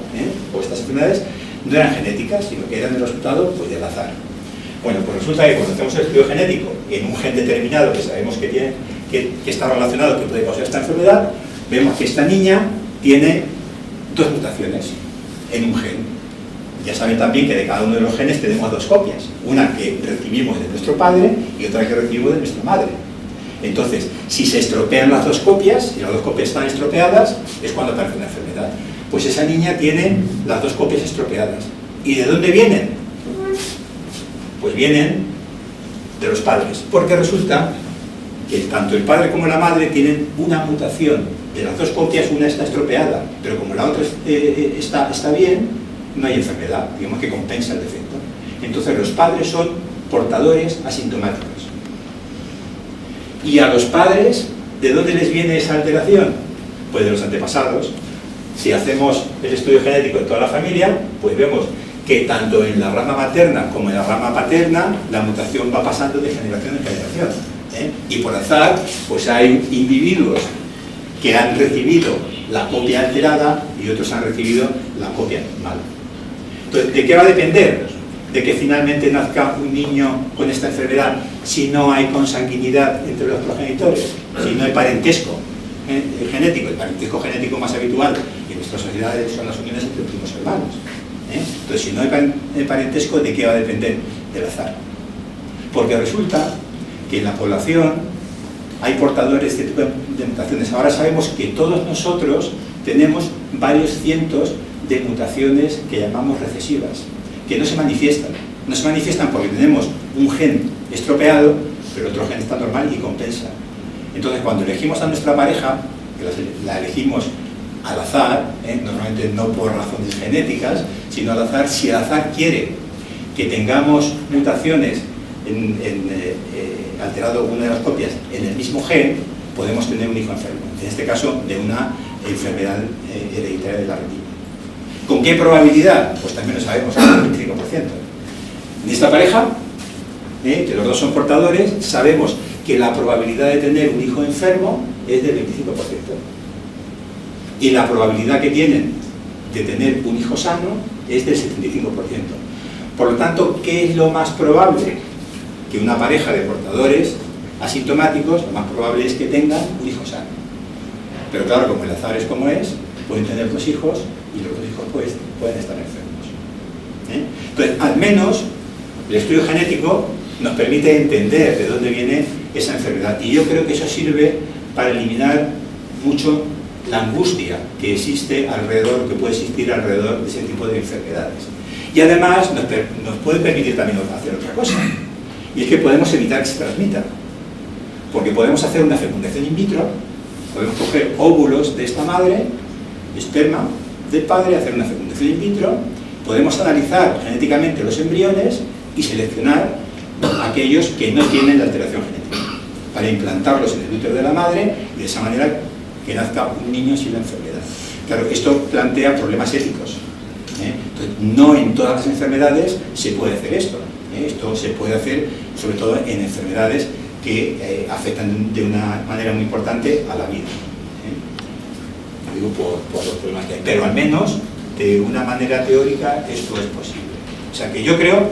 o estas enfermedades, no eran genéticas, sino que eran el resultado pues, del azar. Bueno, pues resulta que cuando hacemos el estudio genético en un gen determinado que sabemos que está relacionado, que puede causar esta enfermedad, vemos que esta niña tiene 2 mutaciones en un gen. Ya saben también que de cada uno de los genes tenemos 2 copias, una que recibimos de nuestro padre y otra que recibimos de nuestra madre. Entonces, si se estropean las 2 copias, y las 2 copias están estropeadas, es cuando aparece una enfermedad. Pues esa niña tiene las 2 copias estropeadas. ¿Y de dónde vienen? Pues vienen de los padres, porque resulta que tanto el padre como la madre tienen una mutación. De las 2 copias, una está estropeada, pero como la otra está bien, no hay enfermedad, digamos que compensa el defecto. Entonces los padres son portadores asintomáticos. ¿Y a los padres de dónde les viene esa alteración? Pues de los antepasados. Si hacemos el estudio genético de toda la familia, pues vemos que tanto en la rama materna como en la rama paterna la mutación va pasando de generación en generación. Y por azar, pues hay individuos que han recibido la copia alterada y otros han recibido la copia normal. Entonces, ¿de qué va a depender? De que finalmente nazca un niño con esta enfermedad si no hay consanguinidad entre los progenitores, si no hay parentesco genético. El parentesco genético más habitual en nuestras sociedades son las uniones entre primos hermanos. Entonces, si no hay parentesco, ¿de qué va a depender? Del azar. Porque resulta que en la población hay portadores de este tipo de mutaciones. Ahora sabemos que todos nosotros tenemos varios cientos de mutaciones que llamamos recesivas, que no se manifiestan. No se manifiestan porque tenemos un gen estropeado, pero otro gen está normal y compensa. Entonces, cuando elegimos a nuestra pareja, que la elegimos al azar, normalmente no por razones genéticas, sino al azar, si el azar quiere que tengamos mutaciones alterado una de las copias en el mismo gen, podemos tener un hijo enfermo. En este caso, de una enfermedad hereditaria de la retina. ¿Con qué probabilidad? Pues también lo sabemos, el 25%. En esta pareja, que los dos son portadores, sabemos que la probabilidad de tener un hijo enfermo es del 25%. Y la probabilidad que tienen de tener un hijo sano es del 75%. Por lo tanto, ¿qué es lo más probable? Que una pareja de portadores asintomáticos, lo más probable es que tengan un hijo sano. Pero claro, como el azar es como es, pueden tener 2 hijos y los 2 hijos pues, pueden estar enfermos. Entonces, al menos, el estudio genético nos permite entender de dónde viene esa enfermedad. Y yo creo que eso sirve para eliminar mucho la angustia que existe alrededor, que puede existir alrededor de ese tipo de enfermedades. Y además nos puede permitir también hacer otra cosa, y es que podemos evitar que se transmita, porque podemos hacer una fecundación in vitro, podemos coger óvulos de esta madre, esperma del padre, hacer una fecundación in vitro, podemos analizar genéticamente los embriones y seleccionar aquellos que no tienen la alteración genética, para implantarlos en el útero de la madre y de esa manera que nazca un niño sin la enfermedad. Claro, esto plantea problemas éticos. Entonces, no en todas las enfermedades se puede hacer esto. Esto se puede hacer sobre todo en enfermedades que afectan de una manera muy importante a la vida. Lo digo por los problemas que hay. Pero al menos, de una manera teórica, esto es posible. O sea que yo creo,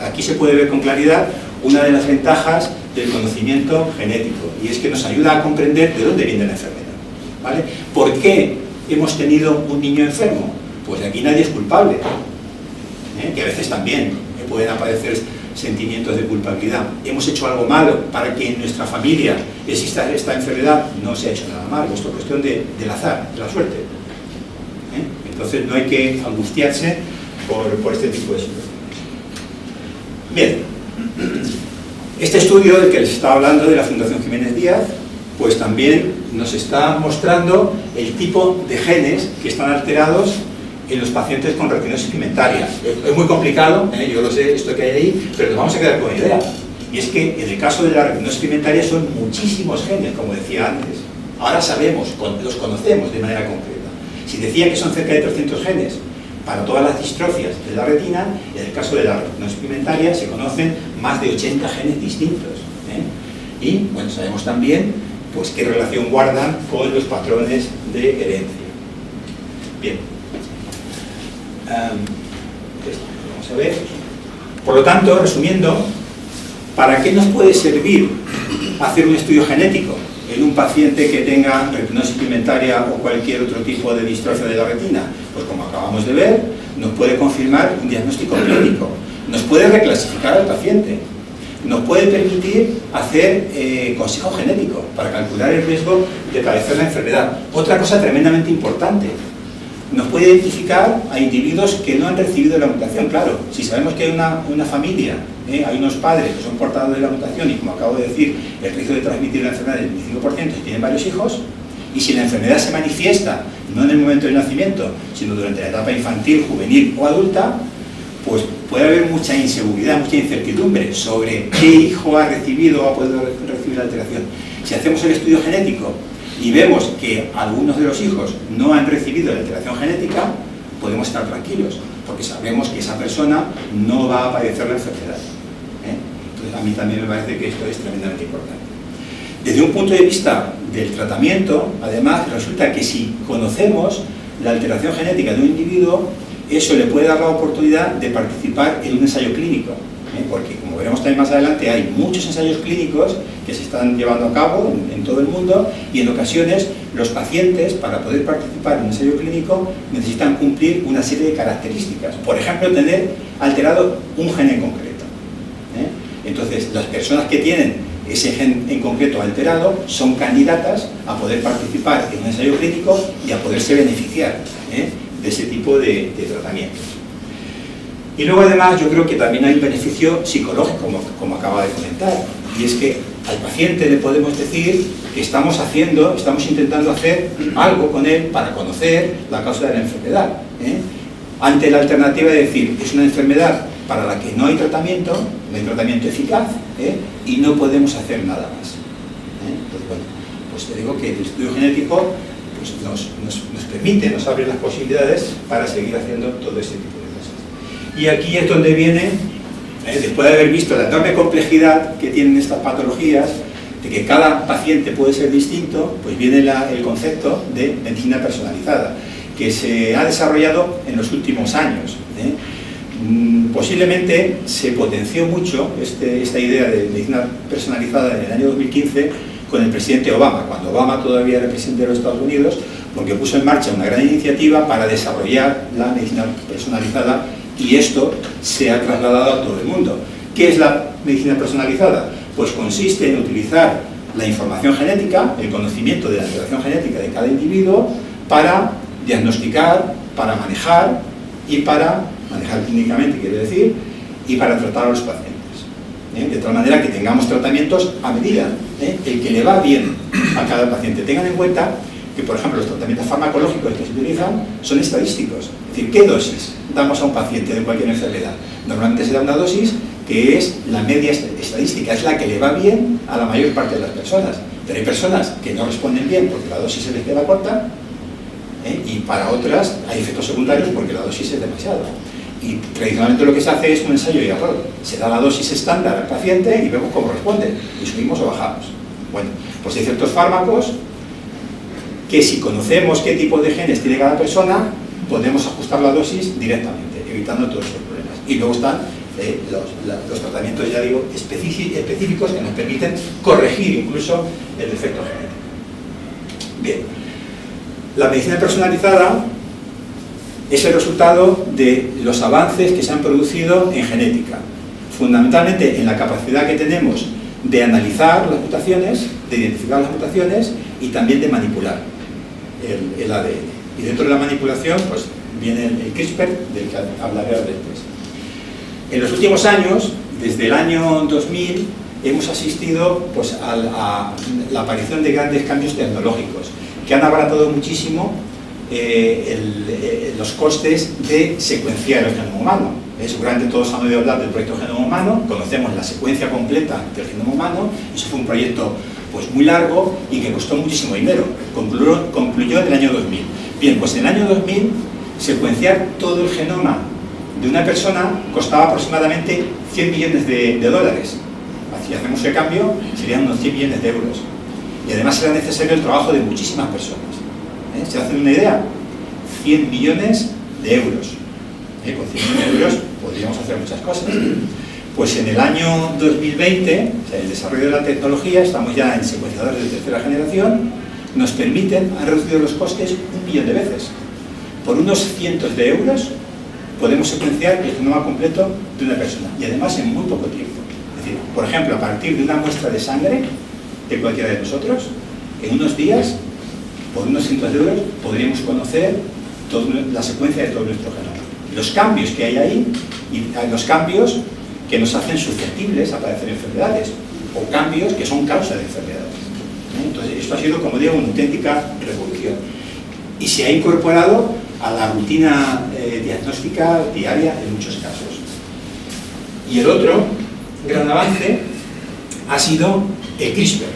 aquí se puede ver con claridad una de las ventajas del conocimiento genético, y es que nos ayuda a comprender de dónde viene la enfermedad. ¿Vale? ¿Por qué hemos tenido un niño enfermo? Pues aquí nadie es culpable, que a veces también pueden aparecer sentimientos de culpabilidad. Hemos hecho algo malo para que en nuestra familia exista esta enfermedad. No se ha hecho nada malo, esto es cuestión del azar, de la suerte. Entonces no hay que angustiarse por este tipo de situaciones. Bien. Este estudio del que les estaba hablando de la Fundación Jiménez Díaz, pues también nos está mostrando el tipo de genes que están alterados en los pacientes con retinosis pigmentaria. Es muy complicado, yo lo sé, esto que hay ahí, pero nos vamos a quedar con una idea. Y es que en el caso de la retinosis pigmentaria son muchísimos genes, como decía antes. Ahora sabemos, los conocemos de manera concreta. Si decía que son cerca de 300 genes para todas las distrofias de la retina, en el caso de la retinosis pigmentaria se conocen más de 80 genes distintos. Y bueno, sabemos también pues, qué relación guardan con los patrones de herencia. Bien. Vamos a ver. Por lo tanto, resumiendo, ¿para qué nos puede servir hacer un estudio genético en un paciente que tenga retinosis pigmentaria o cualquier otro tipo de distrofia de la retina? Pues como acabamos de ver, nos puede confirmar un diagnóstico clínico, nos puede reclasificar al paciente, nos puede permitir hacer consejo genético para calcular el riesgo de padecer la enfermedad. Otra cosa tremendamente importante, nos puede identificar a individuos que no han recibido la mutación. Claro, si sabemos que hay una familia, hay unos padres que son portadores de la mutación y, como acabo de decir, el riesgo de transmitir la enfermedad es del 25% si tienen varios hijos, y si la enfermedad se manifiesta no en el momento del nacimiento, sino durante la etapa infantil, juvenil o adulta, pues puede haber mucha inseguridad, mucha incertidumbre sobre qué hijo ha recibido o ha podido recibir la alteración. Si hacemos el estudio genético y vemos que algunos de los hijos no han recibido la alteración genética, podemos estar tranquilos, porque sabemos que esa persona no va a padecer la enfermedad. Entonces, a mí también me parece que esto es tremendamente importante. Desde un punto de vista del tratamiento, además, resulta que si conocemos la alteración genética de un individuo, eso le puede dar la oportunidad de participar en un ensayo clínico, porque, como veremos también más adelante, hay muchos ensayos clínicos que se están llevando a cabo en todo el mundo, y en ocasiones los pacientes, para poder participar en un ensayo clínico, necesitan cumplir una serie de características. Por ejemplo, tener alterado un gen en concreto. Entonces, las personas que tienen ese gen en concreto alterado son candidatas a poder participar en un ensayo clínico y a poderse beneficiar de ese tipo de tratamientos. Y luego, además, yo creo que también hay un beneficio psicológico, como acaba de comentar, y es que al paciente le podemos decir que estamos intentando hacer algo con él para conocer la causa de la enfermedad. Ante la alternativa de decir, es una enfermedad para la que no hay tratamiento eficaz, y no podemos hacer nada más. Entonces, bueno, pues te digo que el estudio genético pues nos abre las posibilidades para seguir haciendo todo ese tipo de cosas. Y aquí es donde viene, después de haber visto la enorme complejidad que tienen estas patologías, de que cada paciente puede ser distinto, pues viene el concepto de medicina personalizada, que se ha desarrollado en los últimos años. Posiblemente se potenció mucho esta idea de medicina personalizada en el año 2015 con el presidente Obama, cuando Obama todavía era presidente de los Estados Unidos, porque puso en marcha una gran iniciativa para desarrollar la medicina personalizada, y esto se ha trasladado a todo el mundo. ¿Qué es la medicina personalizada? Pues consiste en utilizar la información genética, el conocimiento de la alteración genética de cada individuo, para diagnosticar, para manejar clínicamente, quiero decir, y para tratar a los pacientes. De tal manera que tengamos tratamientos a medida, el que le va bien a cada paciente. Tengan en cuenta que, por ejemplo, los tratamientos farmacológicos que se utilizan son estadísticos. Es decir, ¿qué dosis damos a un paciente de cualquier enfermedad? Normalmente se da una dosis que es la media estadística, es la que le va bien a la mayor parte de las personas. Pero hay personas que no responden bien porque la dosis se les queda corta, y para otras hay efectos secundarios porque la dosis es demasiada. Y tradicionalmente lo que se hace es un ensayo y error. Se da la dosis estándar al paciente y vemos cómo responde, y subimos o bajamos. Bueno, pues hay ciertos fármacos que, si conocemos qué tipo de genes tiene cada persona, podemos ajustar la dosis directamente, evitando todos esos problemas. Y luego están los tratamientos, ya digo, específicos, que nos permiten corregir incluso el defecto genético. Bien, la medicina personalizada es el resultado de los avances que se han producido en genética, fundamentalmente en la capacidad que tenemos de analizar las mutaciones, de identificar las mutaciones y también de manipular el ADN. Y dentro de la manipulación, pues viene el CRISPR, del que hablaré después. En los últimos años, desde el año 2000, hemos asistido pues, a la aparición de grandes cambios tecnológicos que han abaratado muchísimo los costes de secuenciar el genoma humano. Seguramente todos han oído hablar del proyecto Genoma Humano, conocemos la secuencia completa del genoma humano. Eso fue un proyecto pues, muy largo y que costó muchísimo dinero. Concluyó en el año 2000. Bien, pues en el año 2000 secuenciar todo el genoma de una persona costaba aproximadamente 100 millones de dólares. Si hacemos el cambio, serían unos 100 millones de euros. Y además era necesario el trabajo de muchísimas personas. ¿Se hacen una idea? 100 millones de euros. Con 100 millones de euros podríamos hacer muchas cosas. Pues en el año 2020, o sea, el desarrollo de la tecnología, estamos ya en secuenciadores de tercera generación, nos permiten, han reducido los costes 1 millón de veces. Por unos cientos de euros podemos secuenciar el genoma completo de una persona, y además en muy poco tiempo. Es decir, por ejemplo, a partir de una muestra de sangre de cualquiera de nosotros, en unos días, por unos cientos de euros, podríamos conocer la secuencia de todo nuestro genoma. Los cambios que hay ahí, y los cambios que nos hacen susceptibles a padecer enfermedades, o cambios que son causa de enfermedades. Entonces, esto ha sido, como digo, una auténtica revolución. Y se ha incorporado a la rutina diagnóstica diaria en muchos casos. Y el otro gran avance ha sido el CRISPR.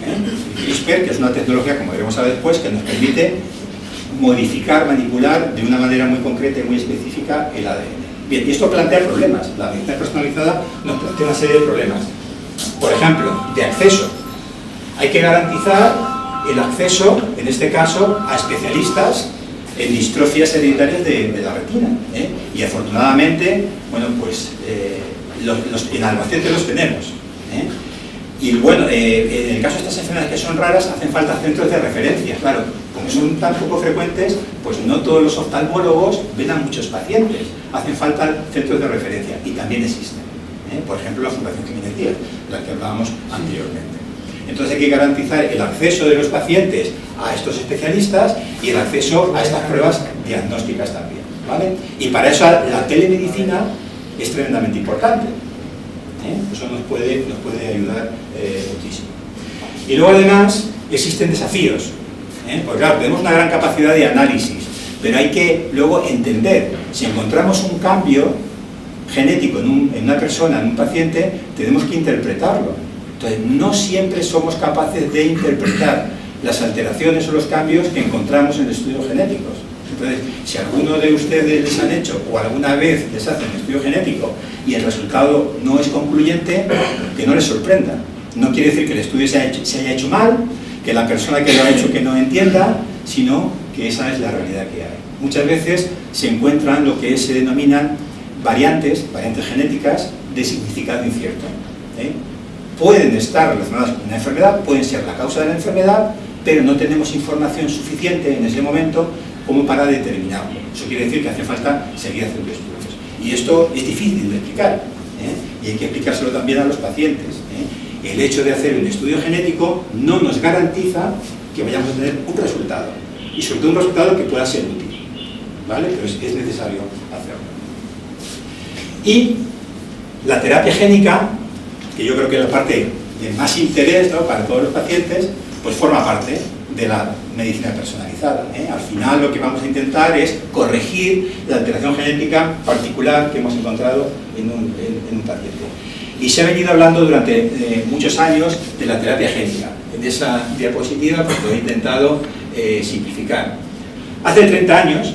El CRISPR, que es una tecnología, como veremos ahora después, que nos permite modificar, manipular de una manera muy concreta y muy específica el ADN. Bien, y esto plantea problemas. La medicina personalizada nos plantea una serie de problemas. Por ejemplo, de acceso. Hay que garantizar el acceso, en este caso, a especialistas en distrofias hereditarias de la retina. Y afortunadamente, bueno, pues en Albacete los tenemos. Y bueno, en el caso de estas enfermedades que son raras, hacen falta centros de referencia. Claro, como son tan poco frecuentes, pues no todos los oftalmólogos ven a muchos pacientes. Hacen falta centros de referencia, y también existen. Por ejemplo, la Fundación Jiménez Díaz, de la que hablábamos anteriormente. Entonces hay que garantizar el acceso de los pacientes a estos especialistas y el acceso a estas pruebas diagnósticas también, ¿vale? Y para eso la telemedicina es tremendamente importante. Eso nos puede ayudar muchísimo. Y luego además existen desafíos, porque claro, tenemos una gran capacidad de análisis, pero hay que luego entender, si encontramos un cambio genético en una persona, en un paciente, tenemos que interpretarlo. Entonces, no siempre somos capaces de interpretar las alteraciones o los cambios que encontramos en estudios genéticos. Entonces, si alguno de ustedes les han hecho o alguna vez les hacen un estudio genético y el resultado no es concluyente, que no les sorprenda. No quiere decir que el estudio se haya hecho mal, que la persona que lo ha hecho que no entienda, sino que esa es la realidad que hay. Muchas veces se encuentran lo que se denominan variantes genéticas de significado incierto. Pueden estar relacionadas con una enfermedad, pueden ser la causa de la enfermedad, pero no tenemos información suficiente en ese momento como para determinarlo. Eso quiere decir que hace falta seguir haciendo estudios. Y esto es difícil de explicar, y hay que explicárselo también a los pacientes. El hecho de hacer un estudio genético no nos garantiza que vayamos a tener un resultado, y sobre todo un resultado que pueda ser útil, ¿vale? Pero es necesario hacerlo. Y la terapia génica, que yo creo que es la parte de más interés, ¿no?, para todos los pacientes, pues forma parte de la medicina personalizada. Al final lo que vamos a intentar es corregir la alteración genética particular que hemos encontrado en un paciente. Y se ha venido hablando durante muchos años de la terapia génica. En esa diapositiva pues, lo he intentado simplificar. Hace 30 años,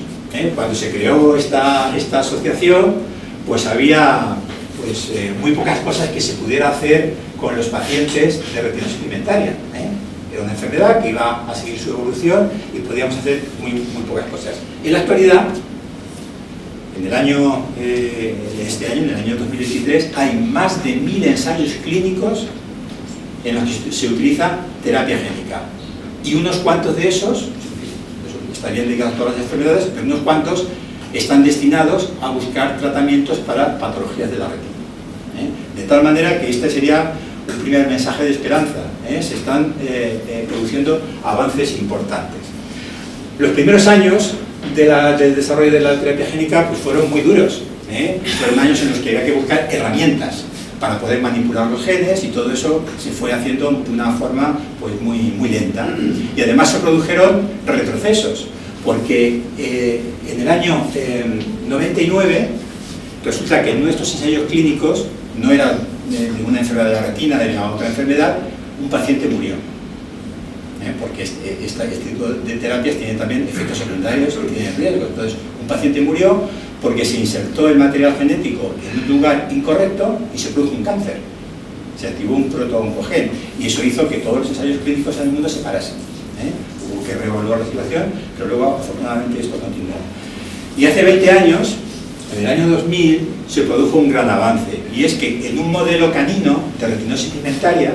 cuando se creó esta asociación, pues había muy pocas cosas que se pudiera hacer con los pacientes de retinosis pigmentaria. Era una enfermedad que iba a seguir su evolución y podíamos hacer muy pocas cosas. En la actualidad, en el año 2023, hay más de 1000 ensayos clínicos en los que se utiliza terapia génica. Y unos cuantos de esos estarían ligados a todas las enfermedades, pero unos cuantos están destinados a buscar tratamientos para patologías de la retina. De tal manera que este sería un primer mensaje de esperanza. Se están produciendo avances importantes. Los primeros años del desarrollo de la terapia génica pues fueron muy duros. Fueron años en los que había que buscar herramientas para poder manipular los genes, y todo eso se fue haciendo de una forma pues, muy lenta. Y además se produjeron retrocesos, porque en el año 99 resulta que en nuestros ensayos clínicos no era de una enfermedad de la retina, de la otra enfermedad, un paciente murió. Porque este tipo de terapias tienen también efectos secundarios y tienen riesgos. Entonces, un paciente murió porque se insertó el material genético en un lugar incorrecto y se produjo un cáncer. Se activó un proto-oncogen y eso hizo que todos los ensayos clínicos en el mundo se parasen. Hubo que reevaluar la situación, pero luego, afortunadamente, esto continuó. Y hace 20 años, en el año 2000, se produjo un gran avance, y es que en un modelo canino de retinosis pigmentaria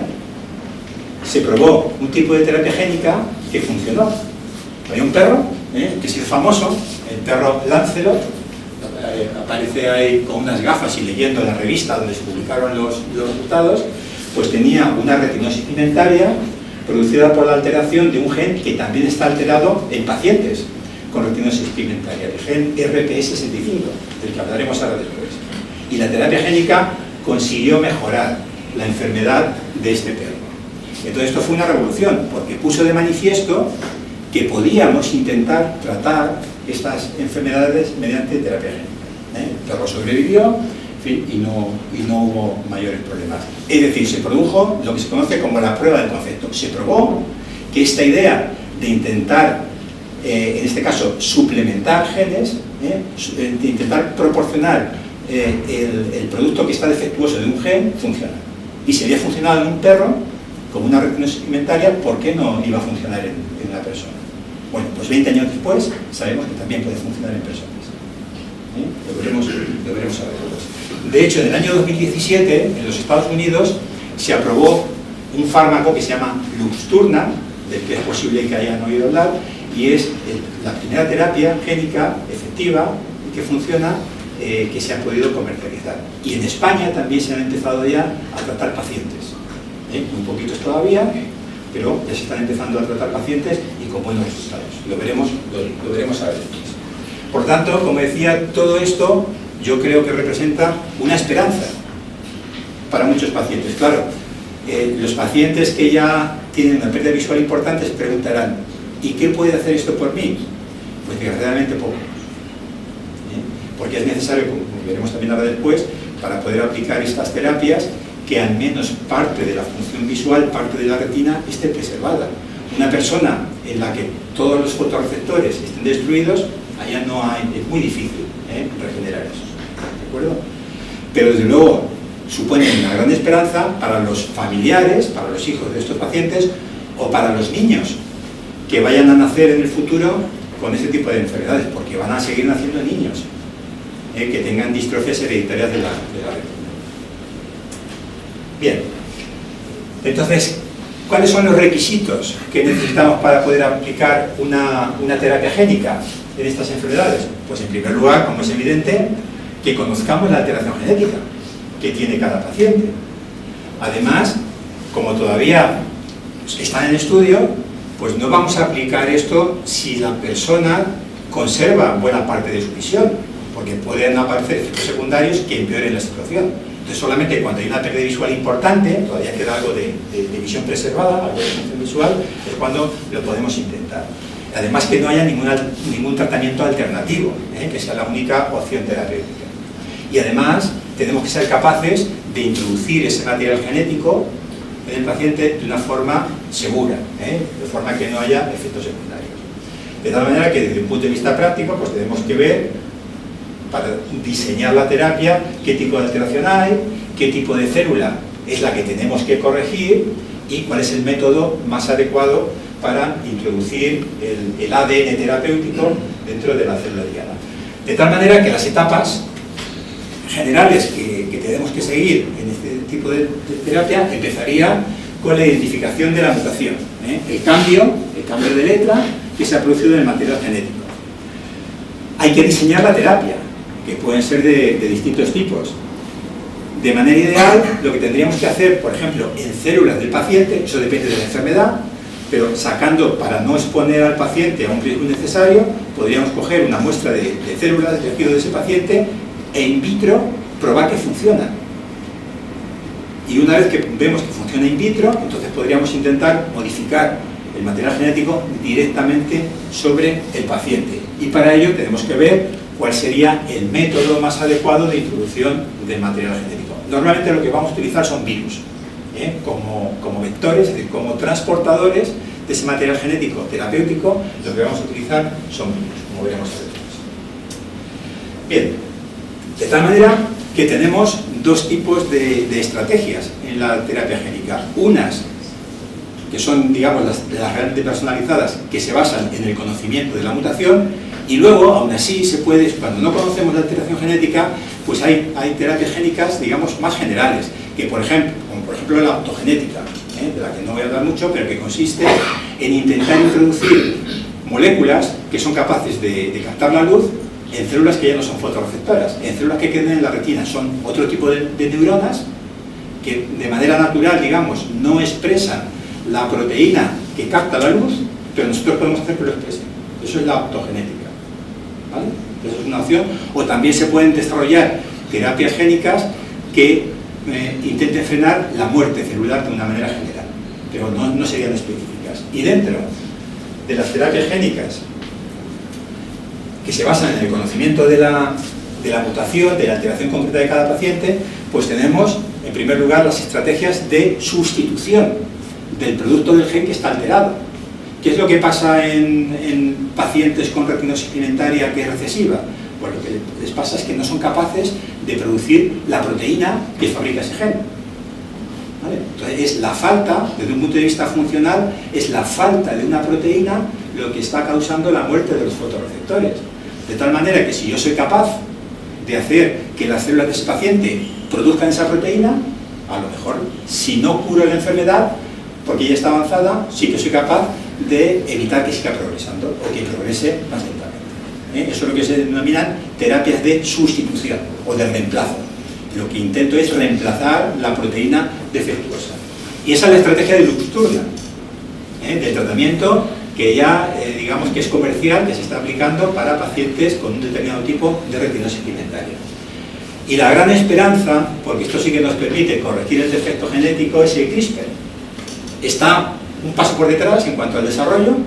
se probó un tipo de terapia génica que funcionó. Había un perro que se hizo famoso, el perro Lancelot, aparece ahí con unas gafas y leyendo la revista donde se publicaron los resultados, pues tenía una retinosis pigmentaria producida por la alteración de un gen que también está alterado en pacientes con retinosis pigmentaria, el gen RPE65, del que hablaremos ahora después. Y la terapia génica consiguió mejorar la enfermedad de este perro. Entonces esto fue una revolución, porque puso de manifiesto que podíamos intentar tratar estas enfermedades mediante terapia génica. El perro sobrevivió, en fin, y no hubo mayores problemas. Es decir, se produjo lo que se conoce como la prueba del concepto. Se probó que esta idea de intentar, en este caso, suplementar genes, de intentar proporcionar el producto que está defectuoso de un gen, funciona. Y si había funcionado en un perro, como una retinosis pigmentaria, ¿por qué no iba a funcionar en una persona? Bueno, pues 20 años después sabemos que también puede funcionar en personas. Lo veremos a ver. De hecho, en el año 2017, en los Estados Unidos, se aprobó un fármaco que se llama Luxturna, del que es posible que hayan oído hablar, y es la primera terapia génica efectiva que funciona, que se ha podido comercializar. Y en España también se han empezado ya a tratar pacientes. Muy poquitos todavía, pero ya se están empezando a tratar pacientes y con buenos resultados. Lo veremos a ver después. Por tanto, como decía, todo esto yo creo que representa una esperanza para muchos pacientes. Claro, los pacientes que ya tienen una pérdida visual importante se preguntarán, ¿y qué puede hacer esto por mí? Pues desgraciadamente poco. Porque es necesario, como veremos también ahora después, para poder aplicar estas terapias, que al menos parte de la función visual, parte de la retina, esté preservada. Una persona en la que todos los fotorreceptores estén destruidos, allá no hay, es muy difícil regenerar eso. ¿De acuerdo? Pero desde luego supone una gran esperanza para los familiares, para los hijos de estos pacientes o para los niños que vayan a nacer en el futuro con este tipo de enfermedades, porque van a seguir naciendo niños que tengan distrofias hereditarias de la retina. Bien, entonces, ¿cuáles son los requisitos que necesitamos para poder aplicar una terapia génica en estas enfermedades? Pues en primer lugar, como es evidente, que conozcamos la alteración genética que tiene cada paciente. Además, como todavía está en estudio, pues no vamos a aplicar esto si la persona conserva buena parte de su visión, porque pueden aparecer efectos secundarios que empeoren la situación. Entonces, solamente cuando hay una pérdida visual importante, todavía queda algo de visión preservada, algo de función visual, es cuando lo podemos intentar. Además, que no haya ningún tratamiento alternativo, que sea la única opción terapéutica. Y además, tenemos que ser capaces de introducir ese material genético en el paciente de una forma segura, de forma que no haya efectos secundarios. De tal manera que, desde un punto de vista práctico, pues tenemos que ver, para diseñar la terapia, qué tipo de alteración hay, qué tipo de célula es la que tenemos que corregir y cuál es el método más adecuado para introducir el ADN terapéutico dentro de la célula diana. De tal manera que las etapas generales que tenemos que seguir en este tipo de terapia empezaría con la identificación de la mutación, el cambio de letra que se ha producido en el material genético. Hay que diseñar la terapia, que pueden ser de distintos tipos. De manera ideal, lo que tendríamos que hacer, por ejemplo, en células del paciente, eso depende de la enfermedad, pero sacando, para no exponer al paciente a un riesgo innecesario, podríamos coger una muestra de células del tejido de ese paciente e in vitro probar que funciona. Y una vez que vemos que funciona in vitro, entonces podríamos intentar modificar el material genético directamente sobre el paciente. Y para ello tenemos que ver cuál sería el método más adecuado de introducción del material genético. Normalmente lo que vamos a utilizar son virus, como vectores, es decir, como transportadores de ese material genético terapéutico. Lo que vamos a utilizar son virus, como veremos después. Bien, de tal manera que tenemos dos tipos de estrategias en la terapia génica. Unas que son, digamos, las realmente personalizadas, que se basan en el conocimiento de la mutación, y luego, aún así, se puede, cuando no conocemos la alteración genética, pues hay terapias génicas, digamos, más generales, que por ejemplo, como por ejemplo la optogenética, de la que no voy a hablar mucho, pero que consiste en intentar introducir moléculas que son capaces de captar la luz en células que ya no son fotorreceptoras, en células que queden en la retina. Son otro tipo de neuronas que de manera natural, digamos, no expresan la proteína que capta la luz, pero nosotros podemos hacer que lo expresen. Eso es la optogenética, ¿vale? Eso es una opción. O también se pueden desarrollar terapias génicas que intenten frenar la muerte celular de una manera general, pero no serían específicas. Y dentro de las terapias génicas que se basan en el conocimiento de la mutación, de la alteración concreta de cada paciente, pues tenemos, en primer lugar, las estrategias de sustitución del producto del gen que está alterado. ¿Qué es lo que pasa en pacientes con retinosis pigmentaria que es recesiva? Pues lo que les pasa es que no son capaces de producir la proteína que fabrica ese gen. ¿Vale? Entonces es la falta, desde un punto de vista funcional, es la falta de una proteína lo que está causando la muerte de los fotorreceptores. De tal manera que si yo soy capaz de hacer que las células de ese paciente produzcan esa proteína, a lo mejor, si no curo la enfermedad, porque ya está avanzada, sí que soy capaz de evitar que siga progresando o que progrese más lentamente. Eso es lo que se denominan terapias de sustitución o de reemplazo. Lo que intento es reemplazar la proteína defectuosa. Y esa es la estrategia de Luxturna, del tratamiento que ya, digamos que es comercial, que se está aplicando para pacientes con un determinado tipo de retinosis pigmentaria. Y la gran esperanza, porque esto sí que nos permite corregir el defecto genético, es el CRISPR. Está un paso por detrás en cuanto al desarrollo.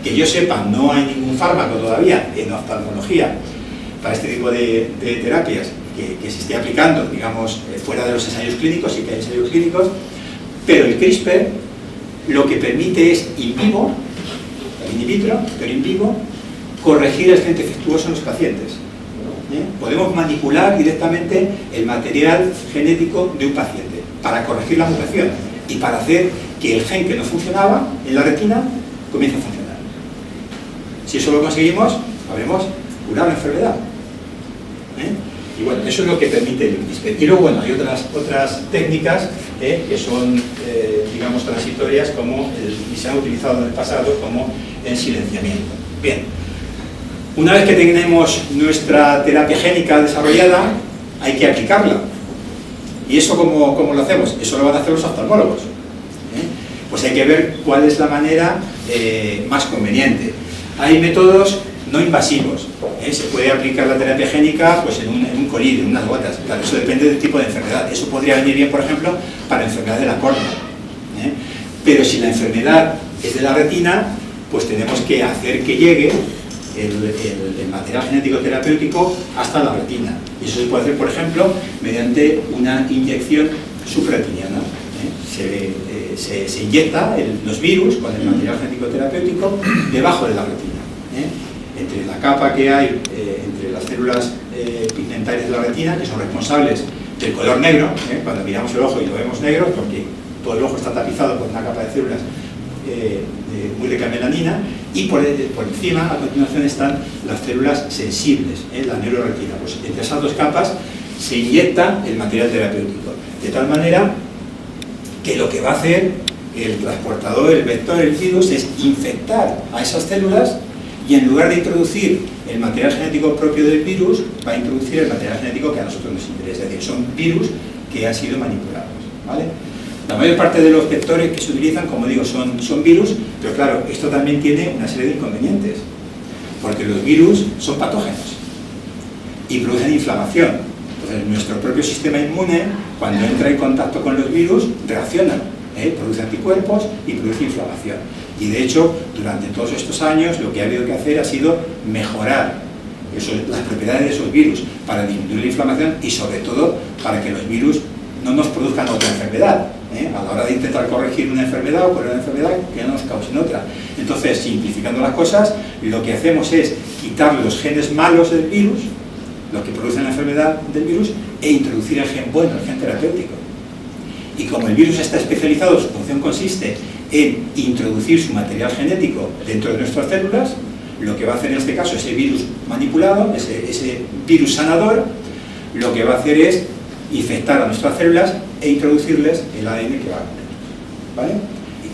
Que yo sepa, no hay ningún fármaco todavía en oftalmología para este tipo de terapias que se esté aplicando, digamos, fuera de los ensayos clínicos, sí que hay ensayos clínicos, pero el CRISPR lo que permite es in vivo, in vitro, pero in vivo, corregir el gen defectuoso en los pacientes. Podemos manipular directamente el material genético de un paciente para corregir la mutación y para hacer que el gen que no funcionaba en la retina comience a funcionar. Si eso lo conseguimos, habremos curado la enfermedad. Y bueno, eso es lo que permite el CRISPR. Y luego, bueno, hay otras técnicas que son, digamos, transitorias, como y se han utilizado en el pasado, como el silenciamiento. Bien, una vez que tenemos nuestra terapia génica desarrollada, hay que aplicarla. ¿Y eso cómo lo hacemos? Eso lo van a hacer los oftalmólogos. Pues hay que ver cuál es la manera más conveniente. Hay métodos no invasivos. Se puede aplicar la terapia génica pues, en un colírio, en unas gotas. Claro, eso depende del tipo de enfermedad. Eso podría venir bien, por ejemplo, para enfermedad de la córnea. Pero si la enfermedad es de la retina, pues tenemos que hacer que llegue el material genético terapéutico hasta la retina. Y eso se puede hacer, por ejemplo, mediante una inyección subretiniana. Se inyecta los virus con el material genético terapéutico debajo de la retina. Entre la capa que hay entre las células pigmentarias de la retina, que son responsables del color negro, cuando miramos el ojo y lo vemos negro, porque todo el ojo está tapizado por una capa de células muy rica en melanina, y por encima, a continuación, están las células sensibles, la neuroretina. Pues entre esas dos capas se inyecta el material terapéutico, de tal manera que lo que va a hacer el transportador, el vector, el virus, es infectar a esas células, y en lugar de introducir el material genético propio del virus, va a introducir el material genético que a nosotros nos interesa. Es decir, son virus que han sido manipulados, ¿vale? La mayor parte de los vectores que se utilizan, como digo, son virus, pero claro, esto también tiene una serie de inconvenientes, porque los virus son patógenos y producen inflamación. Entonces, nuestro propio sistema inmune, cuando entra en contacto con los virus, reacciona, produce anticuerpos y produce inflamación. Y de hecho, durante todos estos años, lo que ha habido que hacer ha sido mejorar las propiedades de esos virus para disminuir la inflamación y, sobre todo, para que los virus no nos produzcan otra enfermedad. A la hora de intentar corregir una enfermedad o curar una enfermedad, que no nos causen otra. Entonces, simplificando las cosas, lo que hacemos es quitar los genes malos del virus, los que producen la enfermedad del virus, e introducir el gen bueno, el gen terapéutico. Y como el virus está especializado, su función consiste en introducir su material genético dentro de nuestras células, lo que va a hacer en este caso ese virus manipulado, ese virus sanador, lo que va a hacer es infectar a nuestras células e introducirles el ADN que va a comer, ¿vale?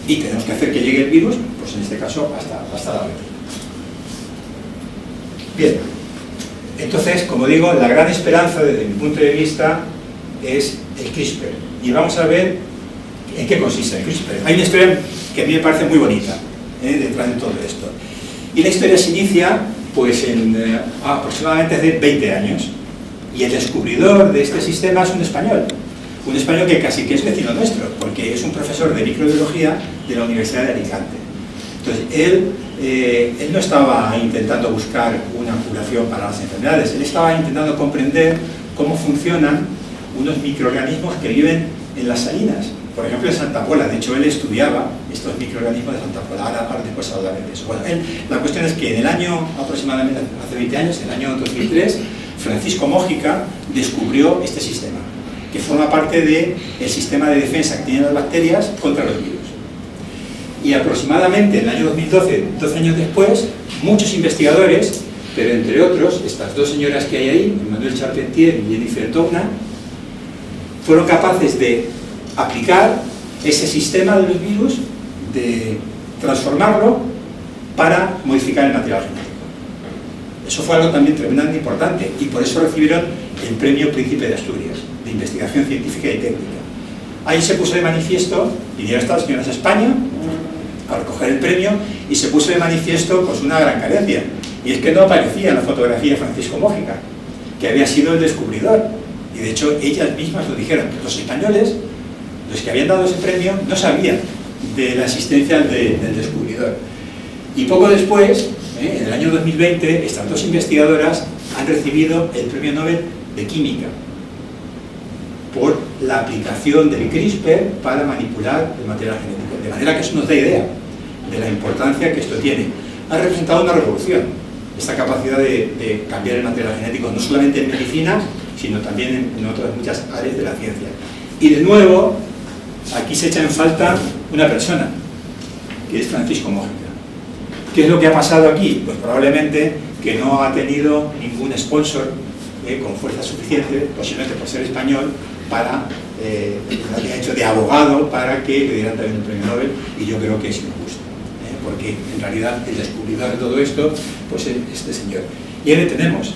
Y tenemos que hacer que llegue el virus, pues en este caso hasta la médula. Bien, entonces, como digo, la gran esperanza desde mi punto de vista es el CRISPR. Y vamos a ver en qué consiste el CRISPR. Hay una historia que a mí me parece muy bonita detrás de todo esto. Y la historia se inicia pues aproximadamente hace 20 años. Y el descubridor de este sistema es un español que casi que es vecino nuestro, porque es un profesor de microbiología de la Universidad de Alicante. Entonces, él no estaba intentando buscar una curación para las enfermedades, él estaba intentando comprender cómo funcionan unos microorganismos que viven en las salinas. Por ejemplo, en Santa Pola. De hecho, él estudiaba estos microorganismos de Santa Pola. Ahora después hablaré de eso. Bueno, la cuestión es que en el año, aproximadamente hace 20 años, en el año 2003, Francisco Mójica descubrió este sistema, que forma parte del sistema de defensa que tienen las bacterias contra los virus. Y aproximadamente en el año 2012, 12 años después, muchos investigadores, pero entre otros, estas dos señoras que hay ahí, Emmanuelle Charpentier y Jennifer Doudna, fueron capaces de aplicar ese sistema de los virus, de transformarlo para modificar el material genético. Eso fue algo también tremendamente importante y por eso recibieron el premio Príncipe de Asturias de investigación científica y técnica. Ahí se puso de manifiesto, vinieron estas señoras a España a recoger el premio y se puso de manifiesto pues una gran carencia, y es que no aparecía en la fotografía de Francisco Mójica, que había sido el descubridor, y de hecho ellas mismas lo dijeron, que los españoles, los que habían dado ese premio, no sabían de la existencia del descubridor. Y poco después, en el año 2020, estas dos investigadoras han recibido el Premio Nobel de Química por la aplicación del CRISPR para manipular el material genético. De manera que eso nos da idea de la importancia que esto tiene. Ha representado una revolución, esta capacidad de cambiar el material genético, no solamente en medicina, sino también en otras muchas áreas de la ciencia. Y de nuevo, aquí se echa en falta una persona, que es Francisco Mójica. ¿Qué es lo que ha pasado aquí? Pues probablemente que no ha tenido ningún sponsor con fuerza suficiente, posiblemente por ser español, para lo que ha hecho de abogado para que le dieran también el premio Nobel, y yo creo que es injusto, porque en realidad el descubridor de todo esto pues es este señor. Y ahí le tenemos,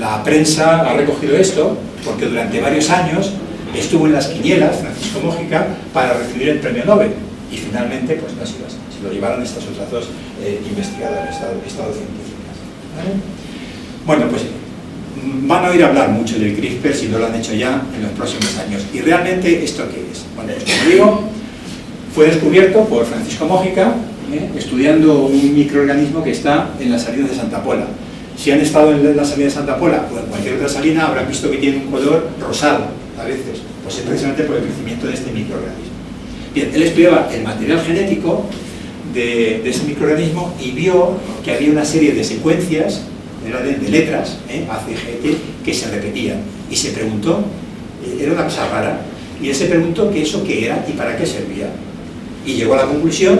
la prensa ha recogido esto porque durante varios años estuvo en las quinielas Francisco Mójica para recibir el premio Nobel y finalmente pues no ha sido así. Se lo llevaron estas otras dos investigadoras, estas dos científicas, ¿vale? Bueno, pues van a oír hablar mucho del CRISPR si no lo han hecho ya en los próximos años. ¿Y realmente esto qué es? Bueno, pues como digo, fue descubierto por Francisco Mójica estudiando un microorganismo que está en las salinas de Santa Pola. Si han estado en la salina de Santa Pola o en cualquier otra salina, habrán visto que tiene un color rosado a veces, pues es precisamente por el crecimiento de este microorganismo. Bien, él estudiaba el material genético de ese microorganismo y vio que había una serie de secuencias de letras, A, C, G, T, que se repetían. Y se preguntó, era una cosa rara, y él se preguntó que eso qué era y para qué servía. Y llegó a la conclusión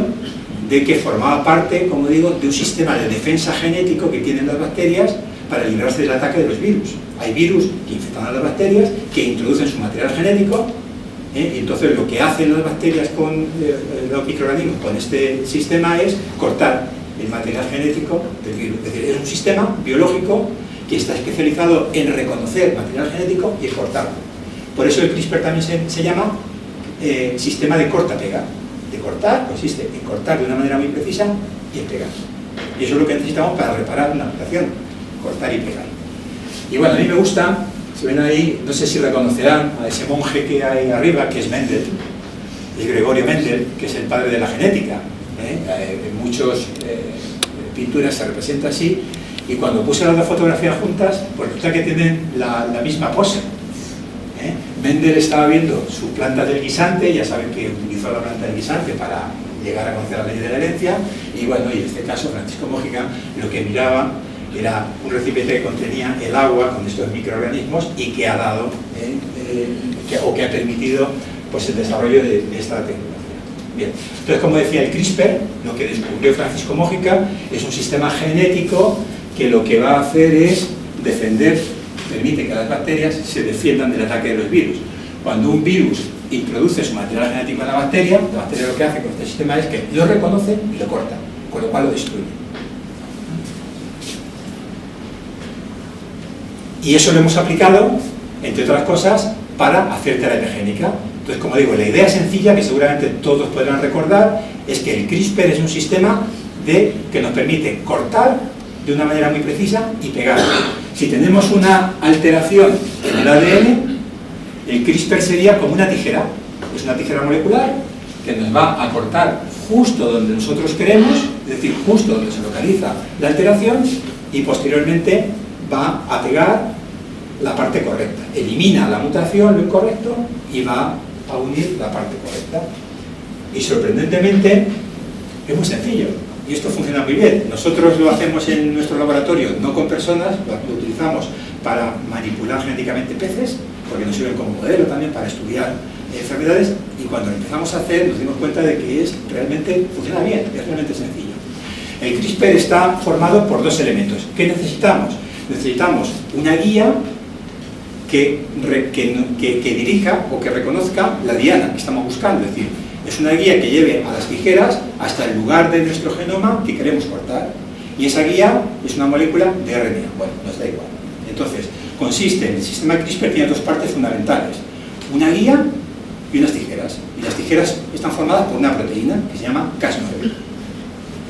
de que formaba parte, como digo, de un sistema de defensa genético que tienen las bacterias para librarse del ataque de los virus. Hay virus que infectan a las bacterias, que introducen su material genético, y entonces lo que hacen las bacterias con los microorganismos, con este sistema, es cortar el material genético del virus. Es decir, es un sistema biológico que está especializado en reconocer material genético y en cortarlo. Por eso el CRISPR también se llama sistema de corta-pega. De cortar consiste en cortar de una manera muy precisa y en pegar. Y eso es lo que necesitamos para reparar una mutación, cortar y pegar. Y bueno, a mí me gusta Si ven ahí, no sé si reconocerán a ese monje que hay arriba, que es Mendel, es Gregorio Mendel, que es el padre de la genética. En muchas pinturas se representa así, y cuando puse las dos fotografías juntas, pues resulta que tienen la misma pose. Mendel estaba viendo su planta del guisante, ya saben que utilizó la planta del guisante para llegar a conocer la ley de la herencia, y bueno, y en este caso Francisco Mójica lo que miraba era un recipiente que contenía el agua con estos microorganismos y que ha dado o que ha permitido pues el desarrollo de esta tecnología. Bien, entonces, como decía, el CRISPR, lo que descubrió Francisco Mójica, es un sistema genético que lo que va a hacer es defender, permite que las bacterias se defiendan del ataque de los virus. Cuando un virus introduce su material genético en la bacteria lo que hace con este sistema es que lo reconoce y lo corta, con lo cual lo destruye. Y eso lo hemos aplicado, entre otras cosas, para hacer terapia génica. Entonces, como digo, la idea sencilla, que seguramente todos podrán recordar, es que el CRISPR es un sistema que nos permite cortar de una manera muy precisa y pegar. Si tenemos una alteración en el ADN, el CRISPR sería como una tijera. Es una tijera molecular que nos va a cortar justo donde nosotros queremos, es decir, justo donde se localiza la alteración, y posteriormente va a pegar la parte correcta. Elimina la mutación, lo incorrecto, y va a unir la parte correcta. Y sorprendentemente es muy sencillo, y esto funciona muy bien. Nosotros lo hacemos en nuestro laboratorio, no con personas, lo utilizamos para manipular genéticamente peces, porque nos sirven como modelo también para estudiar enfermedades, y cuando lo empezamos a hacer nos dimos cuenta de que funciona bien, es realmente sencillo. El CRISPR está formado por dos elementos. ¿Qué necesitamos? Necesitamos una guía que dirija o que reconozca la diana que estamos buscando, es decir, es una guía que lleve a las tijeras hasta el lugar de nuestro genoma que queremos cortar, y esa guía es una molécula de RNA. Bueno, nos da igual. Entonces, el sistema CRISPR tiene dos partes fundamentales: una guía y unas tijeras, y las tijeras están formadas por una proteína que se llama Cas9.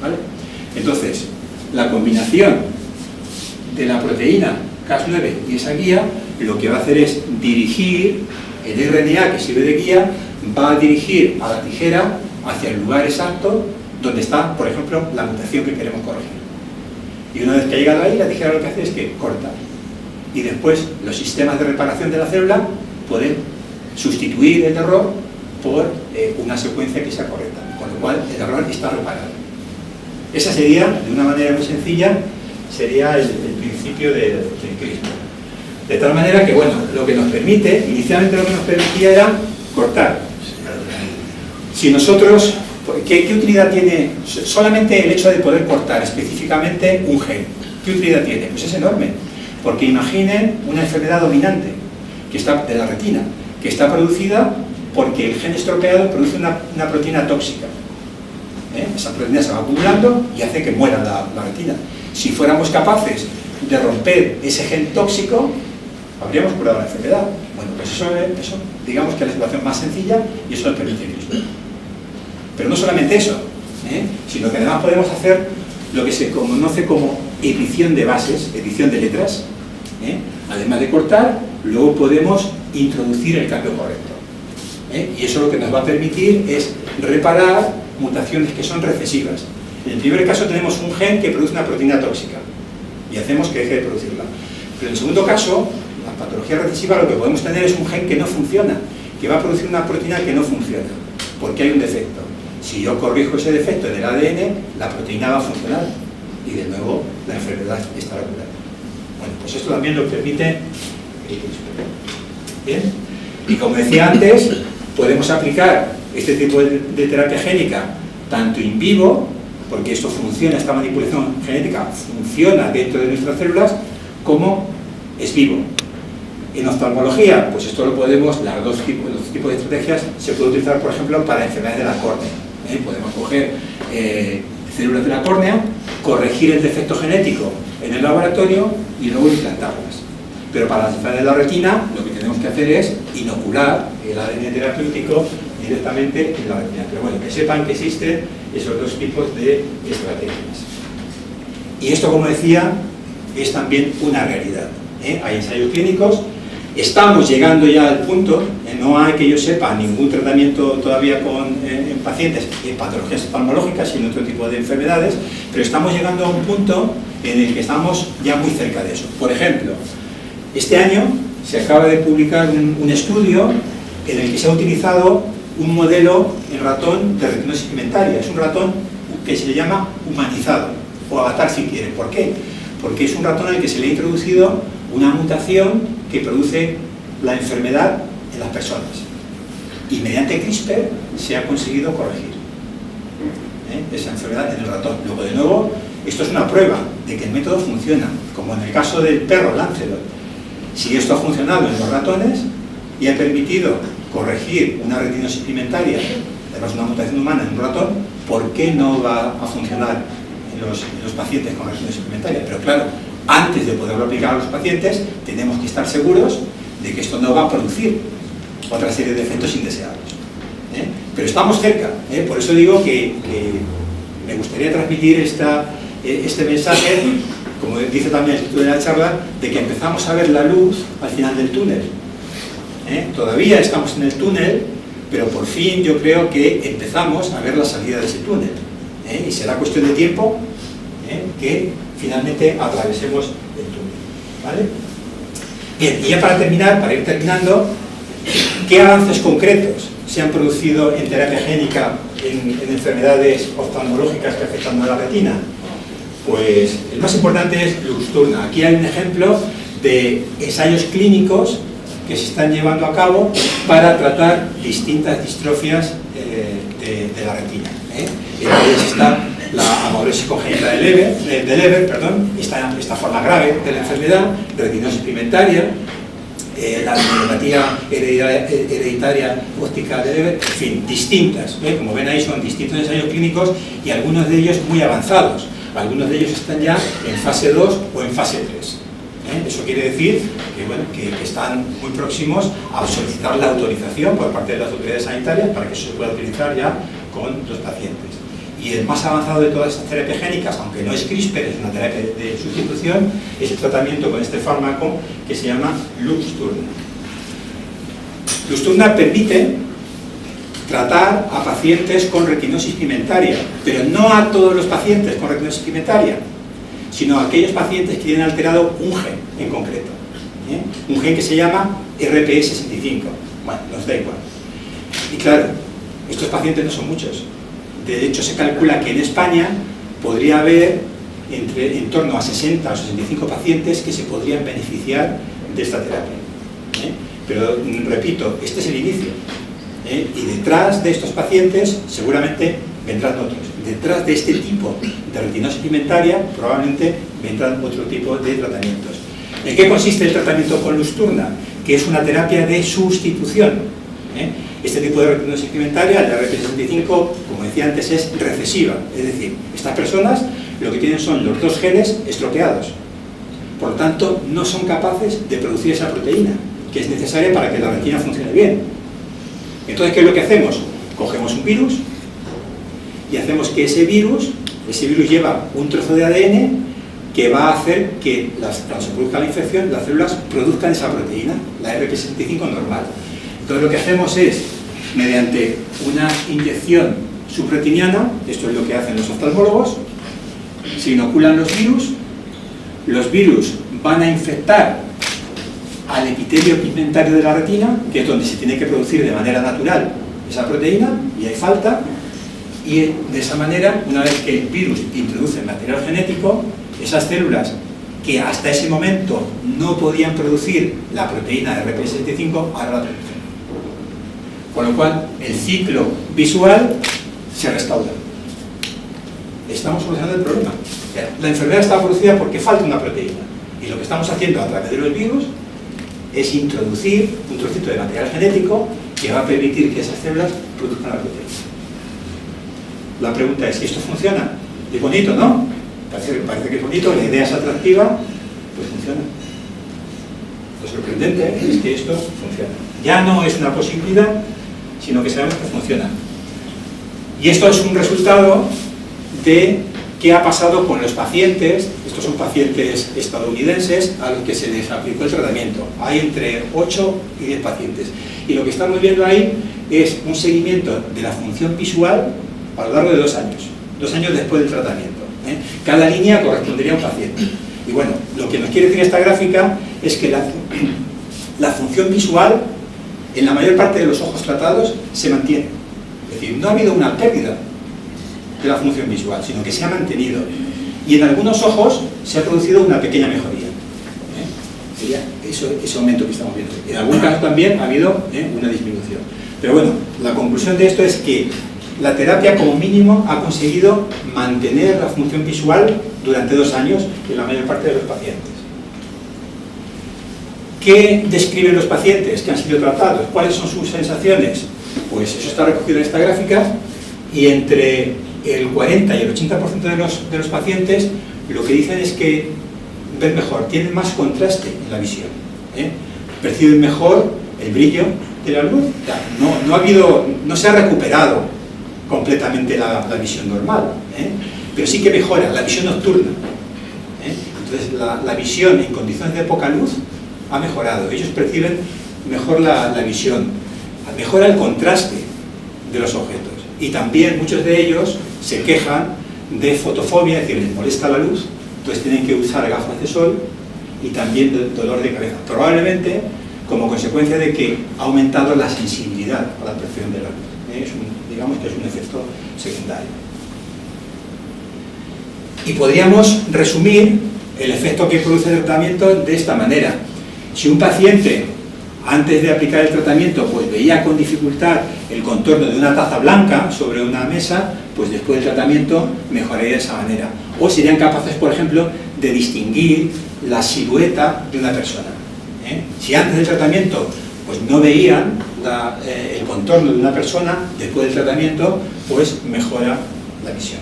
¿Vale? Entonces, la combinación de la proteína Cas9 y esa guía lo que va a hacer es dirigir el RNA que sirve de guía, va a dirigir a la tijera hacia el lugar exacto donde está, por ejemplo, la mutación que queremos corregir. Y una vez que ha llegado ahí, la tijera lo que hace es que corta. Y después los sistemas de reparación de la célula pueden sustituir el error por una secuencia que sea correcta, con lo cual el error está reparado. Esa sería, de una manera muy sencilla, sería el principio del CRISPR. De tal manera que, bueno, lo que nos permite, inicialmente lo que nos permitía era cortar. Si nosotros, ¿qué utilidad tiene solamente el hecho de poder cortar específicamente un gen? ¿Qué utilidad tiene? Pues es enorme, porque imaginen una enfermedad dominante que está de la retina, que está producida porque el gen estropeado produce una proteína tóxica. Esa proteína se va acumulando y hace que muera la retina. Si fuéramos capaces de romper ese gen tóxico, habríamos curado la enfermedad. Bueno, pues eso digamos que es la situación más sencilla, y eso lo permite el CRISPR. Pero no solamente eso, sino que además podemos hacer lo que se conoce como edición de bases, edición de letras. Además de cortar, luego podemos introducir el cambio correcto. Y eso lo que nos va a permitir es reparar mutaciones que son recesivas. En el primer caso tenemos un gen que produce una proteína tóxica y hacemos que deje de producirla. Pero en el segundo caso, la patología recesiva, lo que podemos tener es un gen que no funciona, que va a producir una proteína que no funciona, porque hay un defecto. Si yo corrijo ese defecto en el ADN, la proteína va a funcionar y de nuevo la enfermedad estará curada. Bueno, pues esto también lo permite el CRISPR. Bien, y como decía antes, podemos aplicar este tipo de terapia génica tanto in vivo, porque esto funciona, esta manipulación genética funciona dentro de nuestras células, como ex vivo. En oftalmología, pues esto lo podemos, los dos tipos de estrategias se puede utilizar, por ejemplo, para enfermedades de la córnea. Podemos coger células de la córnea, corregir el defecto genético en el laboratorio y luego implantarlas. Pero para las enfermedades de la retina, lo que tenemos que hacer es inocular el ADN terapéutico directamente en la retina. Pero bueno, que sepan que existen esos dos tipos de estrategias. Y esto, como decía, es también una realidad. Hay ensayos clínicos Estamos llegando ya al punto, no hay que yo sepa ningún tratamiento todavía en pacientes en patologías oftalmológicas y en otro tipo de enfermedades, pero estamos llegando a un punto en el que estamos ya muy cerca de eso. Por ejemplo, este año se acaba de publicar un estudio en el que se ha utilizado un modelo en ratón de retinosis pigmentaria. Es un ratón que se le llama humanizado, o avatar si quiere. ¿Por qué? Porque es un ratón al que se le ha introducido una mutación que produce la enfermedad en las personas. Y mediante CRISPR se ha conseguido corregir esa enfermedad en el ratón. Luego, de nuevo, esto es una prueba de que el método funciona, como en el caso del perro Lancelot. Si esto ha funcionado en los ratones y ha permitido corregir una retinosis pigmentaria, además una mutación humana en un ratón, ¿por qué no va a funcionar en los pacientes con retinosis pigmentaria? Pero claro, antes de poderlo aplicar a los pacientes, tenemos que estar seguros de que esto no va a producir otra serie de efectos indeseados. Pero estamos cerca, por eso digo que me gustaría transmitir este mensaje, como dice también el título de la charla, de que empezamos a ver la luz al final del túnel. Todavía estamos en el túnel, pero por fin yo creo que empezamos a ver la salida de ese túnel. Y será cuestión de tiempo que finalmente atravesemos el túnel. ¿Vale? Bien, y ya para terminar, para ir terminando, ¿qué avances concretos se han producido en terapia génica en enfermedades oftalmológicas que afectan a la retina? Pues el más importante es Luxturna. Aquí hay un ejemplo de ensayos clínicos que se están llevando a cabo para tratar distintas distrofias de la retina. Entre ellas está la amaurosis congénita de Leber, esta forma grave de la enfermedad, retinosis pigmentaria, la neuropatía hereditaria óptica de Leber, en fin, distintas. Como ven ahí son distintos ensayos clínicos y algunos de ellos muy avanzados. Algunos de ellos están ya en fase 2 o en fase 3. Eso quiere decir que están muy próximos a solicitar la autorización por parte de las autoridades sanitarias para que eso se pueda utilizar ya con los pacientes. Y el más avanzado de todas estas terapias génicas, aunque no es CRISPR, es una terapia de sustitución, es el tratamiento con este fármaco que se llama Luxturna. Luxturna permite tratar a pacientes con retinosis pigmentaria, pero no a todos los pacientes con retinosis pigmentaria, sino a aquellos pacientes que tienen alterado un gen en concreto. Un gen que se llama RPE65. Bueno, nos da igual. Y claro, estos pacientes no son muchos. De hecho, se calcula que en España podría haber en torno a 60 o 65 pacientes que se podrían beneficiar de esta terapia. Pero, repito, este es el inicio. Y detrás de estos pacientes seguramente vendrán otros. Detrás de este tipo de retinosis pigmentaria probablemente vendrán otro tipo de tratamientos. ¿En qué consiste el tratamiento con Luxturna? Que es una terapia de sustitución. Este tipo de retinosis pigmentaria, la RP65, como decía antes, es recesiva. Es decir, estas personas lo que tienen son los dos genes estropeados. Por lo tanto, no son capaces de producir esa proteína que es necesaria para que la retina funcione bien. Entonces, ¿qué es lo que hacemos? Cogemos un virus y hacemos que ese virus lleva un trozo de ADN que va a hacer que cuando se produzca la infección, las células produzcan esa proteína, la RP65 normal. Entonces lo que hacemos es, mediante una inyección subretiniana, esto es lo que hacen los oftalmólogos, se inoculan los virus van a infectar al epitelio pigmentario de la retina, que es donde se tiene que producir de manera natural esa proteína, y hay falta, y de esa manera, una vez que el virus introduce el material genético, esas células que hasta ese momento no podían producir la proteína RP65, ahora la producen. Con lo cual, el ciclo visual se restaura. Estamos solucionando el problema. La enfermedad está producida porque falta una proteína. Y lo que estamos haciendo a través de los virus es introducir un trocito de material genético que va a permitir que esas células produzcan la proteína. La pregunta es, ¿esto funciona? Es bonito, ¿no? Parece que es bonito, la idea es atractiva, pues funciona. Lo sorprendente es que esto funciona. Ya no es una posibilidad, sino que sabemos que funciona. Y esto es un resultado de qué ha pasado con los pacientes, esto estos son pacientes estadounidenses a los que se les aplicó el tratamiento. Hay entre 8 y 10 pacientes. Y lo que estamos viendo ahí es un seguimiento de la función visual a lo largo de 2 años. 2 años después del tratamiento. Cada línea correspondería a un paciente. Y bueno, lo que nos quiere decir esta gráfica es que la función visual en la mayor parte de los ojos tratados se mantiene. Es decir, no ha habido una pérdida de la función visual, sino que se ha mantenido. Y en algunos ojos se ha producido una pequeña mejoría. Sería ese aumento que estamos viendo. En algún caso también ha habido una disminución. Pero bueno, la conclusión de esto es que la terapia como mínimo ha conseguido mantener la función visual durante 2 años en la mayor parte de los pacientes. ¿Qué describen los pacientes que han sido tratados? ¿Cuáles son sus sensaciones? Pues eso está recogido en esta gráfica, y entre el 40 y el 80% de los pacientes lo que dicen es que ven mejor, tienen más contraste en la visión, perciben mejor el brillo de la luz. No se ha recuperado completamente la visión normal, pero sí que mejora la visión nocturna. Entonces la visión en condiciones de poca luz ha mejorado, ellos perciben mejor la visión, mejora el contraste de los objetos, y también muchos de ellos se quejan de fotofobia, es decir, les molesta la luz, entonces tienen que usar gafas de sol, y también de dolor de cabeza, probablemente como consecuencia de que ha aumentado la sensibilidad a la percepción de la luz. Digamos que es un efecto secundario. Y podríamos resumir el efecto que produce el tratamiento de esta manera. Si un paciente, antes de aplicar el tratamiento, pues veía con dificultad el contorno de una taza blanca sobre una mesa, pues después del tratamiento mejoraría de esa manera. O serían capaces, por ejemplo, de distinguir la silueta de una persona. Si antes del tratamiento pues no veían el contorno de una persona, después del tratamiento pues mejora la visión.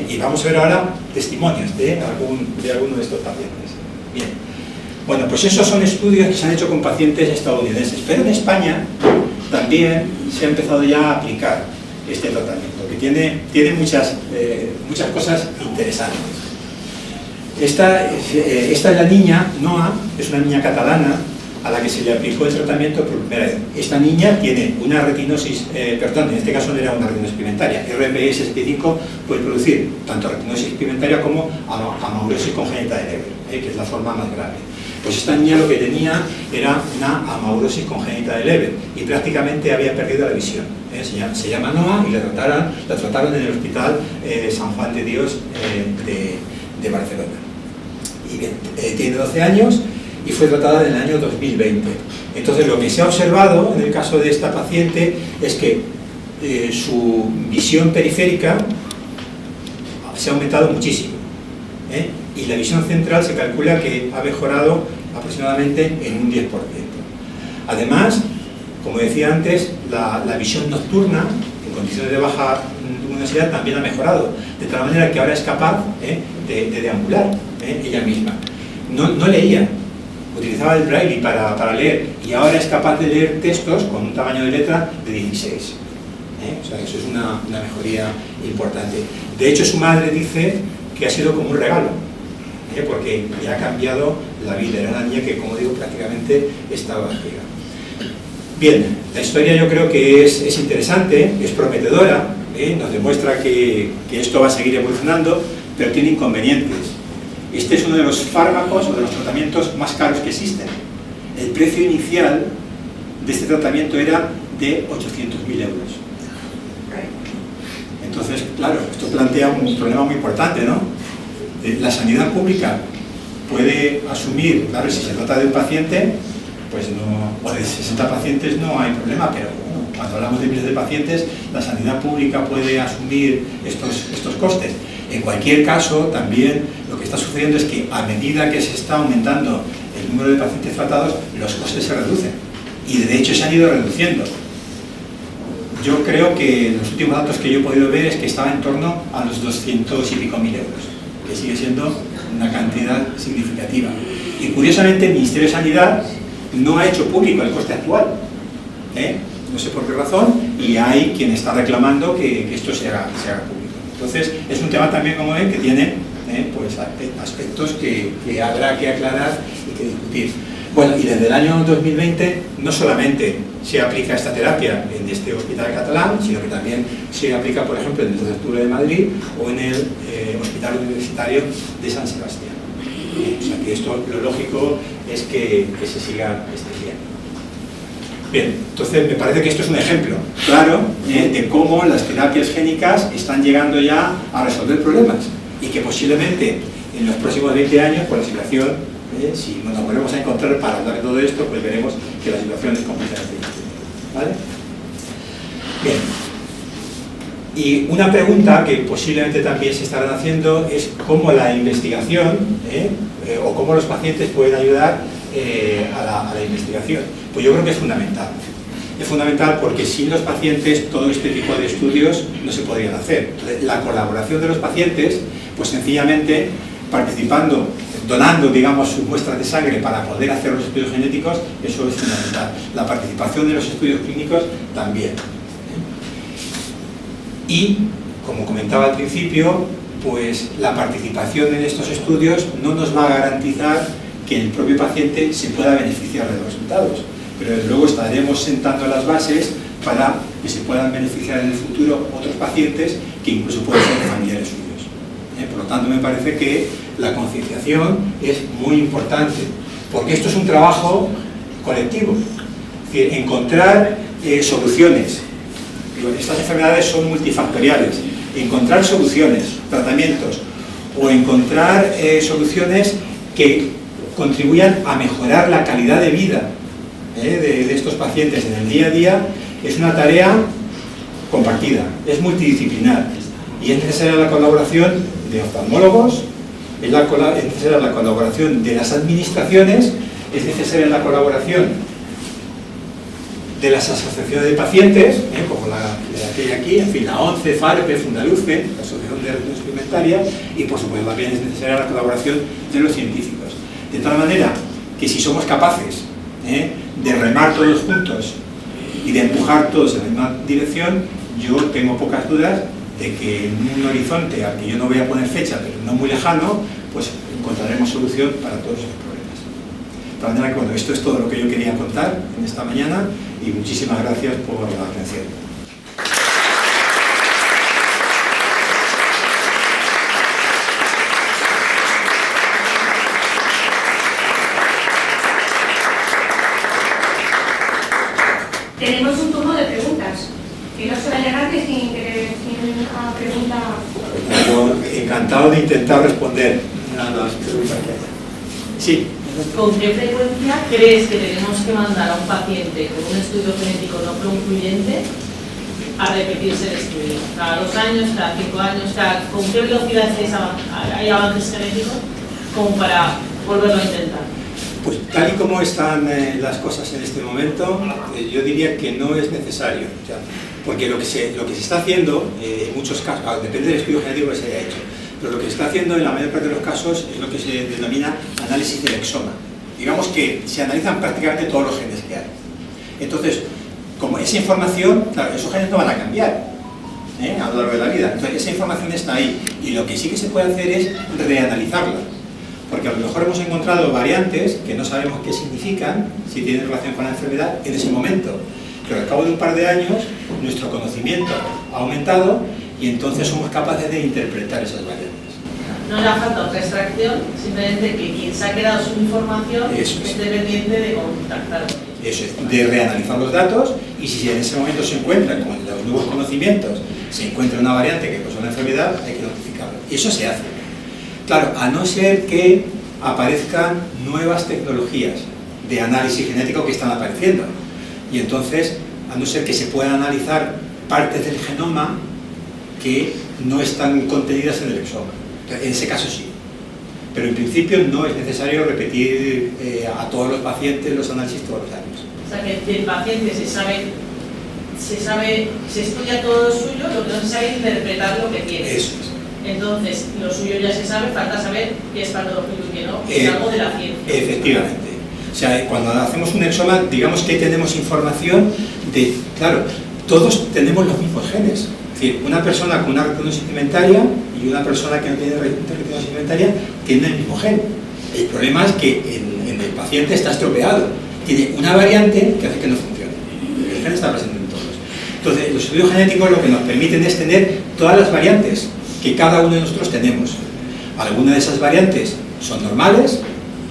Y vamos a ver ahora testimonios de alguno de estos pacientes. Bien. Bueno, pues esos son estudios que se han hecho con pacientes estadounidenses, pero en España también se ha empezado ya a aplicar este tratamiento, que tiene muchas cosas interesantes. Esta es la niña, Noa, es una niña catalana a la que se le aplicó el tratamiento por primera vez. Esta niña tiene una retinosis, perdón, en este caso no era una retinosis pigmentaria, RPE 65 puede producir tanto retinosis pigmentaria como amaurosis congénita de Leber, que es la forma más grave. Pues esta niña lo que tenía era una amaurosis congénita de Leber y prácticamente había perdido la visión. Se llama Noa y la trataron en el Hospital San Juan de Dios de Barcelona. Y bien, tiene 12 años y fue tratada en el año 2020. Entonces lo que se ha observado en el caso de esta paciente es que su visión periférica se ha aumentado muchísimo, y la visión central se calcula que ha mejorado aproximadamente en un 10%. Además, como decía antes, la visión nocturna en condiciones de baja luminosidad también ha mejorado, de tal manera que ahora es capaz de deambular ella misma. No leía, utilizaba el braille para leer, y ahora es capaz de leer textos con un tamaño de letra de 16. O sea, eso es una mejoría importante. De hecho, su madre dice que ha sido como un regalo, porque le ha cambiado la vida. Era una niña que, como digo, prácticamente estaba ciega. Bien, la historia yo creo que es interesante, es prometedora, nos demuestra que esto va a seguir evolucionando, pero tiene inconvenientes. Este es uno de los fármacos o de los tratamientos más caros que existen. El precio inicial de este tratamiento era de 800.000 euros. Entonces, claro, esto plantea un problema muy importante, ¿no? La sanidad pública puede asumir, claro, si se trata de un paciente, pues no, o de 60 pacientes no hay problema, pero bueno, cuando hablamos de miles de pacientes, la sanidad pública puede asumir estos costes. En cualquier caso, también lo que está sucediendo es que a medida que se está aumentando el número de pacientes tratados, los costes se reducen, y de hecho se han ido reduciendo. Yo creo que los últimos datos que yo he podido ver es que estaba en torno a los 200 y pico mil euros, que sigue siendo una cantidad significativa. Y curiosamente el Ministerio de Sanidad no ha hecho público el coste actual, no sé por qué razón, y hay quien está reclamando que esto se haga público. Entonces, es un tema también, como ven, que tiene pues, aspectos que habrá que aclarar y que discutir. Bueno, y desde el año 2020 no solamente se aplica esta terapia en este hospital catalán, sino que también se aplica, por ejemplo, en el 12 de octubre de Madrid o en el Hospital Universitario de San Sebastián. O sea que esto, lo lógico es que se siga extendiendo. Bien, entonces me parece que esto es un ejemplo claro de cómo las terapias génicas están llegando ya a resolver problemas y que posiblemente en los próximos 20 años, por la situación, si nos volvemos a encontrar para hablar de todo esto, pues veremos que la situación es completamente distinta. ¿Vale? Bien. Y una pregunta que posiblemente también se estarán haciendo es cómo la investigación o cómo los pacientes pueden ayudar a la investigación. Pues yo creo que es fundamental. Es fundamental porque sin los pacientes todo este tipo de estudios no se podrían hacer. Entonces, la colaboración de los pacientes, pues sencillamente participando, donando, digamos, sus muestras de sangre para poder hacer los estudios genéticos, eso es fundamental. La participación de los estudios clínicos también. Y, como comentaba al principio, pues la participación en estos estudios no nos va a garantizar que el propio paciente se pueda beneficiar de los resultados, pero desde luego estaremos sentando las bases para que se puedan beneficiar en el futuro otros pacientes que incluso pueden ser familiares suyos. Por lo tanto, me parece que la concienciación es muy importante, porque esto es un trabajo colectivo, es decir, encontrar soluciones. Estas enfermedades son multifactoriales. Encontrar soluciones, tratamientos, o encontrar soluciones que contribuyan a mejorar la calidad de vida de estos pacientes en el día a día, es una tarea compartida, es multidisciplinar y es necesaria la colaboración de oftalmólogos, es necesaria la colaboración de las administraciones, es necesaria la colaboración de las asociaciones de pacientes, como la que hay aquí, en fin, la ONCE, FARPE, Fundaluce, la Asociación de Redes Experimentarias, y por supuesto también es necesaria la colaboración de los científicos. De tal manera que si somos capaces de remar todos juntos y de empujar todos en la misma dirección, yo tengo pocas dudas de que en un horizonte al que yo no voy a poner fecha, pero no muy lejano, pues encontraremos solución para todos esos problemas. De tal manera que, bueno, esto es todo lo que yo quería contar en esta mañana y muchísimas gracias por la atención. Tenemos un turno de preguntas. Que no se vaya nadie sin una pregunta. Yo encantado de intentar responder a las preguntas que haya. Sí. ¿Con qué frecuencia crees que tenemos que mandar a un paciente con un estudio genético no concluyente a repetirse el estudio? ¿Cada 2 años, cada 5 años? ¿Con qué velocidad hay avances genéticos como para volverlo a intentar? Pues tal y como están las cosas en este momento, yo diría que no es necesario. O sea, porque lo que se está haciendo, en muchos casos, depende del estudio genético que se haya hecho, pero lo que se está haciendo en la mayor parte de los casos es lo que se denomina análisis del exoma. Digamos que se analizan prácticamente todos los genes que hay. Entonces, como esa información, claro, esos genes no van a cambiar a lo largo de la vida. Entonces, esa información está ahí y lo que sí que se puede hacer es reanalizarla. Porque a lo mejor hemos encontrado variantes que no sabemos qué significan, si tienen relación con la enfermedad, en ese momento. Pero al cabo de un par de años, nuestro conocimiento ha aumentado y entonces somos capaces de interpretar esas variantes. No le falta otra extracción, simplemente que quien se ha quedado su información esté pendiente de contactar con ellos. Eso es, de reanalizar los datos y si en ese momento se encuentra con los nuevos conocimientos, se encuentra una variante que causa una enfermedad, hay que notificarlo. Y eso se hace. Claro, a no ser que aparezcan nuevas tecnologías de análisis genético que están apareciendo. Y entonces, a no ser que se puedan analizar partes del genoma que no están contenidas en el exoma. En ese caso sí. Pero en principio no es necesario repetir a todos los pacientes los análisis todos los años. O sea que del paciente se estudia todo lo suyo, lo que no se sabe es interpretar lo que tiene. Eso es. Entonces, lo suyo ya se sabe, falta saber qué es patológico y qué no, es algo de la ciencia. Efectivamente. O sea, cuando hacemos un exoma, digamos que tenemos información de, claro, todos tenemos los mismos genes. Es decir, una persona con una retinosis pigmentaria y una persona que no tiene retinosis pigmentaria tienen el mismo gen. El problema es que en el paciente está estropeado. Tiene una variante que hace que no funcione. El gen está presente en todos. Entonces, los estudios genéticos lo que nos permiten es tener todas las variantes que cada uno de nosotros tenemos. Algunas de esas variantes son normales,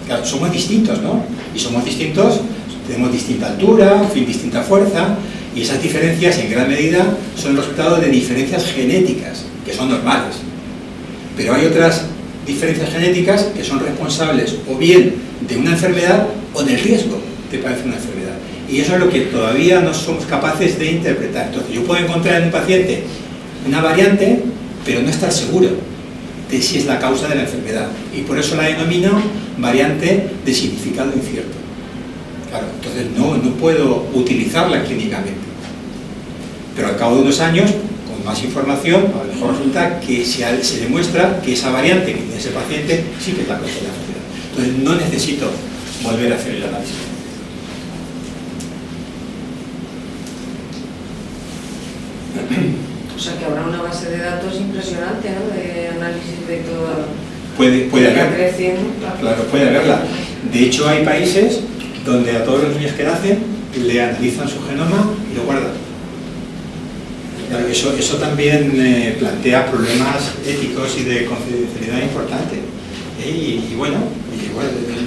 claro, somos distintos, ¿no? Y somos distintos, tenemos distinta altura, en fin, distinta fuerza, y esas diferencias en gran medida son el resultado de diferencias genéticas, que son normales. Pero hay otras diferencias genéticas que son responsables o bien de una enfermedad o del riesgo de padecer una enfermedad. Y eso es lo que todavía no somos capaces de interpretar. Entonces, yo puedo encontrar en un paciente una variante, pero no estar seguro de si es la causa de la enfermedad. Y por eso la denomino variante de significado incierto. Claro, entonces no puedo utilizarla clínicamente. Pero al cabo de unos años, con más información, a lo mejor resulta que se demuestra que esa variante que tiene ese paciente sí que es la causa de la enfermedad. Entonces no necesito volver a hacer el análisis. O sea que habrá una base de datos impresionante, ¿no? De análisis de todo. Puede haber. Creciendo. Claro, puede haberla. De hecho, hay países donde a todos los niños que nacen le analizan su genoma y lo guardan. Claro, eso también plantea problemas éticos y de confidencialidad importantes. Y bueno,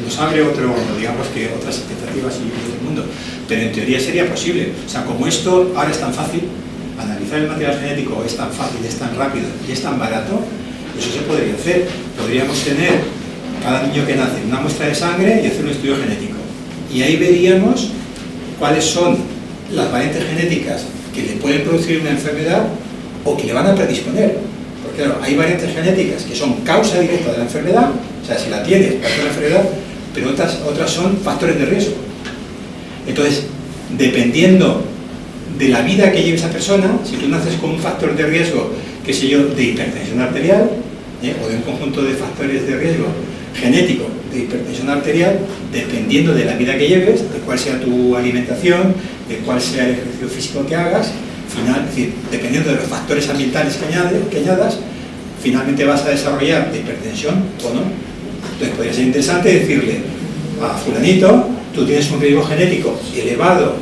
nos abre otras expectativas y del mundo. Pero en teoría sería posible. O sea, como esto ahora es tan fácil, analizar el material genético es tan fácil, es tan rápido y es tan barato, eso se podría hacer. Podríamos tener cada niño que nace una muestra de sangre y hacer un estudio genético. Y ahí veríamos cuáles son las variantes genéticas que le pueden producir una enfermedad o que le van a predisponer. Porque claro, hay variantes genéticas que son causa directa de la enfermedad, o sea, si la tienes, va a ser una enfermedad, pero otras son factores de riesgo. Entonces, dependiendo de la vida que lleve esa persona, si tú naces con un factor de riesgo, qué sé yo, de hipertensión arterial, o de un conjunto de factores de riesgo genético de hipertensión arterial, dependiendo de la vida que lleves, de cuál sea tu alimentación, de cuál sea el ejercicio físico que hagas, es decir, dependiendo de los factores ambientales que añadas, finalmente vas a desarrollar de hipertensión o no. Entonces podría ser interesante decirle a fulanito, tú tienes un riesgo genético elevado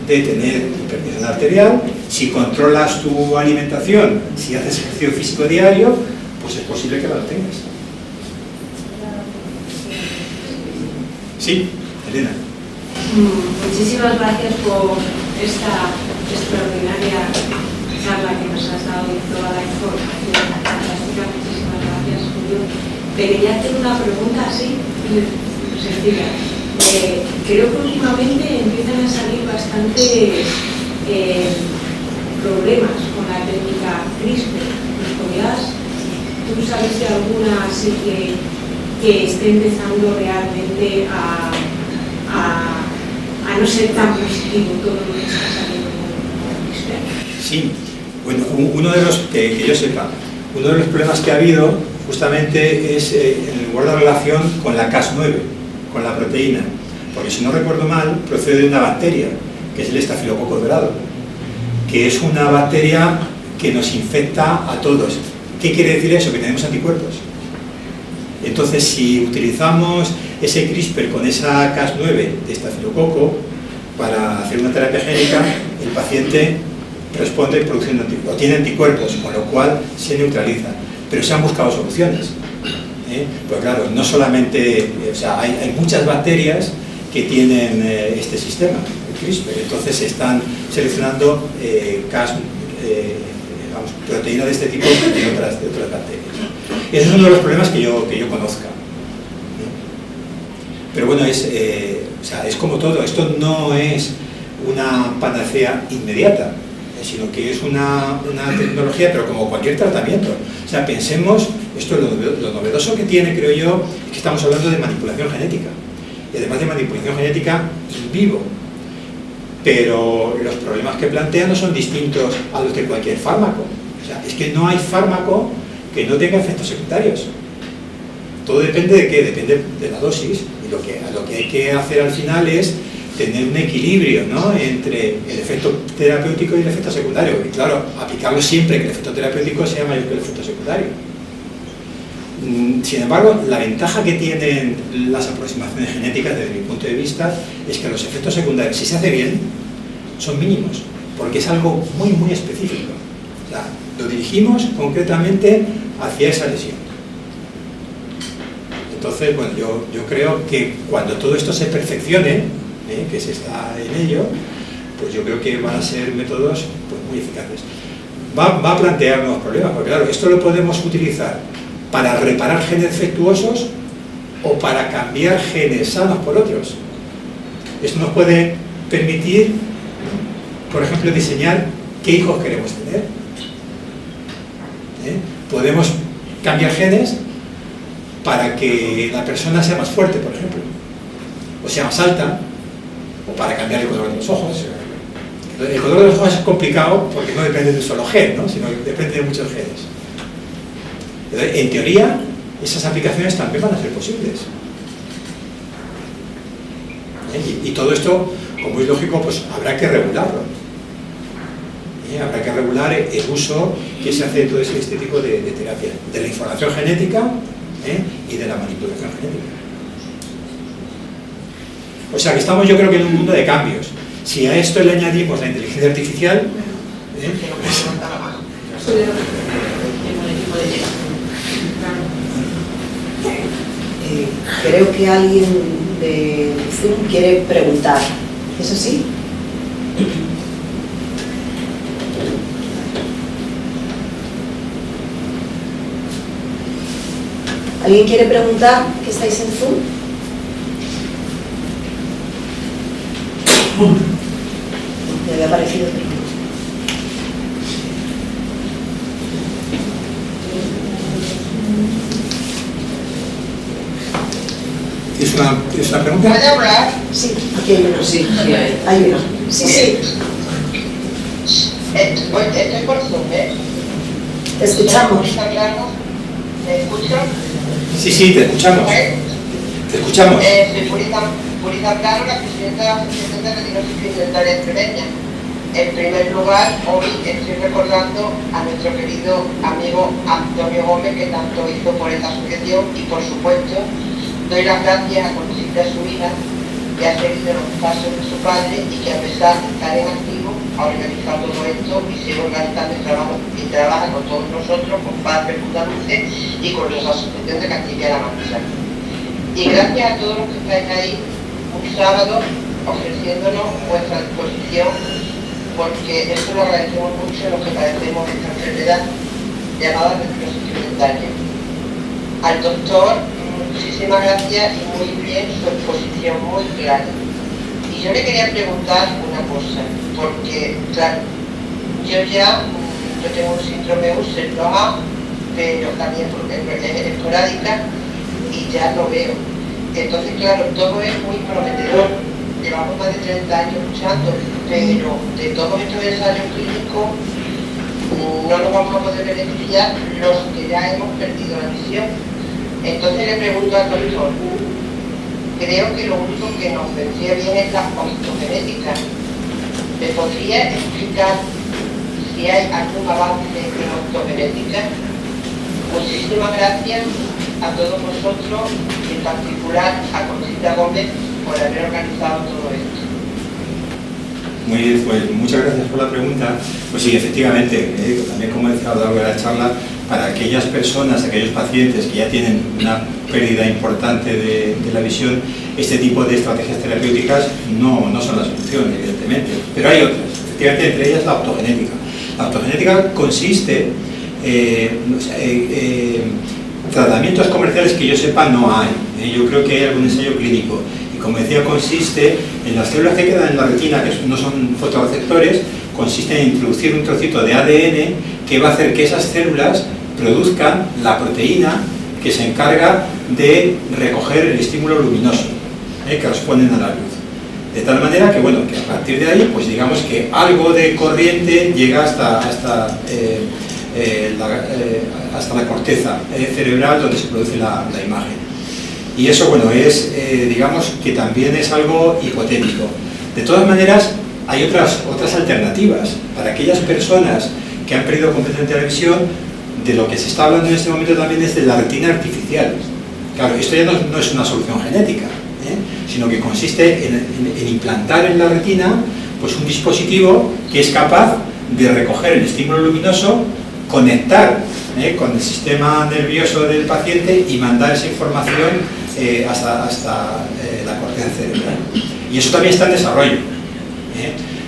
de tener hipertensión arterial, si controlas tu alimentación, si haces ejercicio físico diario, pues es posible que la tengas. Sí, Elena. Muchísimas gracias por esta extraordinaria charla que nos has dado y toda la información fantástica. Muchísimas gracias, Julio. Te quería hacer una pregunta así, sencilla. Creo que últimamente empiezan a salir bastantes problemas con la técnica CRISPR. ¿Tú sabes de alguna así que esté empezando realmente a no ser tan positivo todo lo que está saliendo con CRISPR? Sí, bueno, uno de los, que yo sepa, uno de los problemas que ha habido justamente es en guardar relación con la Cas9, con la proteína, porque si no recuerdo mal, procede de una bacteria, que es el estafilococo dorado, que es una bacteria que nos infecta a todos. ¿Qué quiere decir eso? Que tenemos anticuerpos. Entonces, si utilizamos ese CRISPR con esa Cas9 de estafilococo para hacer una terapia génica, el paciente responde produciendo anticuerpos, o tiene anticuerpos, con lo cual se neutraliza. Pero se han buscado soluciones. Pues claro, no solamente, o sea, hay muchas bacterias que tienen este sistema, el CRISPR, entonces se están seleccionando proteínas de este tipo de otras bacterias. Ese es uno de los problemas que yo conozca. Pero bueno, es como todo, esto no es una panacea inmediata, sino que es una tecnología, pero como cualquier tratamiento. O sea, pensemos, esto lo novedoso que tiene, creo yo, es que estamos hablando de manipulación genética. Y además de manipulación genética in vivo. Pero los problemas que plantea no son distintos a los de cualquier fármaco. O sea, es que no hay fármaco que no tenga efectos secundarios. Todo depende de qué, depende de la dosis. Y lo que hay que hacer al final es tener un equilibrio, ¿no?, entre el efecto terapéutico y el efecto secundario. Y claro, aplicarlo siempre que el efecto terapéutico sea mayor que el efecto secundario. Sin embargo, la ventaja que tienen las aproximaciones genéticas, desde mi punto de vista, es que los efectos secundarios, si se hace bien, son mínimos, porque es algo muy, muy específico. O sea, lo dirigimos concretamente hacia esa lesión. Entonces, bueno, yo creo que cuando todo esto se perfeccione, que se está en ello, pues yo creo que van a ser métodos pues, muy eficaces. Va a plantear nuevos problemas, porque claro, esto lo podemos utilizar para reparar genes defectuosos o para cambiar genes sanos por otros. Esto nos puede permitir, por ejemplo, diseñar qué hijos queremos tener. Podemos cambiar genes para que la persona sea más fuerte, por ejemplo, o sea más alta, o para cambiar el color de los ojos. El color de los ojos es complicado porque no depende de un solo gen, ¿no?, sino que depende de muchos genes. Entonces, en teoría, esas aplicaciones también van a ser posibles. Y todo esto, como es lógico, pues habrá que regularlo. Habrá que regular el uso que se hace de todo este tipo de terapia, de la información genética y de la manipulación genética. O sea que estamos, yo creo que en un mundo de cambios. Si a esto le añadimos la inteligencia artificial, creo que alguien de Zoom quiere preguntar. ¿Es así? ¿Alguien quiere preguntar que estáis en Zoom? Me había parecido que no. ¿Es una pregunta? ¿Puede hablar? Sí, aquí hay uno. Sí, hay uno. Sí. Estoy por Zoom, ¿eh? Te escuchamos. ¿Me escuchan? Sí, te escuchamos. Te escuchamos. Soy Purita Plano, la presidenta de la Asociación de Retinosis Pigmentaria Extremeña. En primer lugar, hoy estoy recordando a nuestro querido amigo Antonio Gómez, que tanto hizo por esta asociación, y por supuesto doy las gracias a Conchita, su hija, que ha seguido los pasos de su padre y que a pesar de estar en activo ha organizado todo esto y sigue organizando el trabajo y trabaja con todos nosotros, con Padre Andaluces y con las asociaciones de Castilla-La Mancha. Y gracias a todos los que estáis ahí un sábado ofreciéndonos vuestra disposición, porque eso lo agradecemos mucho a los que padecemos esta enfermedad llamada retinosis pigmentaria. Al doctor, muchísimas gracias y muy bien su exposición, muy clara. Y yo le quería preguntar una cosa, porque claro, yo tengo un síndrome Usher-Loha, pero también es esporádica y ya lo veo. Entonces claro, todo es muy prometedor. Llevamos más de 30 años luchando, pero de todos estos ensayos clínicos no nos vamos a poder beneficiar los que ya hemos perdido la visión. Entonces le pregunto al doctor, creo que lo único que nos vendría bien es la optogenética. ¿Me podría explicar si hay algún avance en optogenética? Muchísimas gracias a todos vosotros, en particular a Conchita Gómez, por haber organizado todo esto. Muy bien, pues muchas gracias por la pregunta. Pues sí, efectivamente, también como he decía a lo largo de la charla, para aquellas personas, aquellos pacientes que ya tienen una pérdida importante de la visión, este tipo de estrategias terapéuticas no son la solución, evidentemente. Pero hay otras, efectivamente, entre ellas la optogenética. La optogenética consiste tratamientos comerciales que yo sepa no hay. Yo creo que hay algún ensayo clínico. Y como decía, consiste en las células que quedan en la retina, que no son fotorreceptores, consiste en introducir un trocito de ADN que va a hacer que esas células produzcan la proteína que se encarga de recoger el estímulo luminoso que responden a la luz. De tal manera que, bueno, que a partir de ahí, pues digamos que algo de corriente llega hasta la corteza cerebral donde se produce la imagen. Y eso, bueno, es, digamos que también es algo hipotético. De todas maneras, hay otras alternativas. Para aquellas personas que han perdido completamente la visión, de lo que se está hablando en este momento también es de la retina artificial. Claro, esto ya no es una solución genética, sino que consiste en implantar en la retina pues un dispositivo que es capaz de recoger el estímulo luminoso, conectar con el sistema nervioso del paciente y mandar esa información hasta la corteza cerebral. Y eso también está en desarrollo.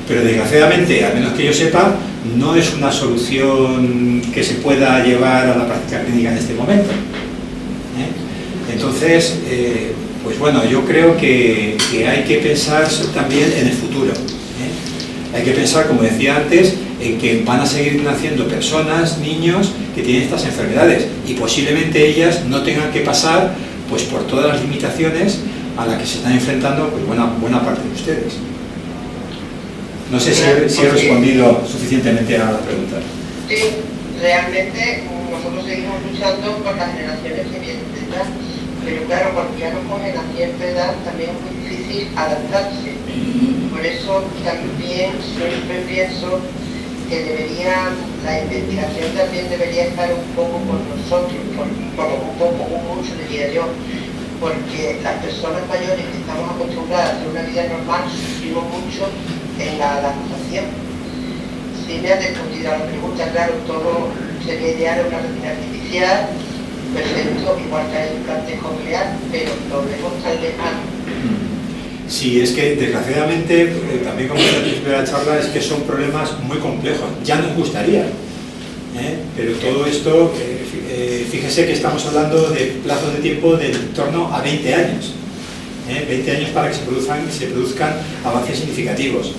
Pero desgraciadamente, al menos que yo sepa, no es una solución que se pueda llevar a la práctica clínica en este momento. Entonces, pues bueno, yo creo que hay que pensar también en el futuro. Hay que pensar, como decía antes, en que van a seguir naciendo personas, niños, que tienen estas enfermedades y posiblemente ellas no tengan que pasar pues por todas las limitaciones a las que se están enfrentando pues, buena parte de ustedes. No sé si he respondido suficientemente a la pregunta. Sí, realmente nosotros seguimos luchando por las generaciones que vienen detrás, pero claro, cuando ya nos cogen a cierta edad también es muy difícil adaptarse. Por eso también siempre pienso que la investigación también debería estar un poco con nosotros, mucho diría yo, porque las personas mayores que estamos acostumbradas a hacer una vida normal sufrimos mucho en la adaptación. Si me han respondido a la pregunta, claro, todo sería ideal una retina artificial, perfecto, igual que hay implante coclear, pero lo vemos tan lejano. Sí, es que desgraciadamente, también como decía al principio de la charla, es que son problemas muy complejos. Ya nos gustaría, pero todo esto, fíjese que estamos hablando de plazos de tiempo de en torno a 20 años. 20 años para que se produzcan avances significativos.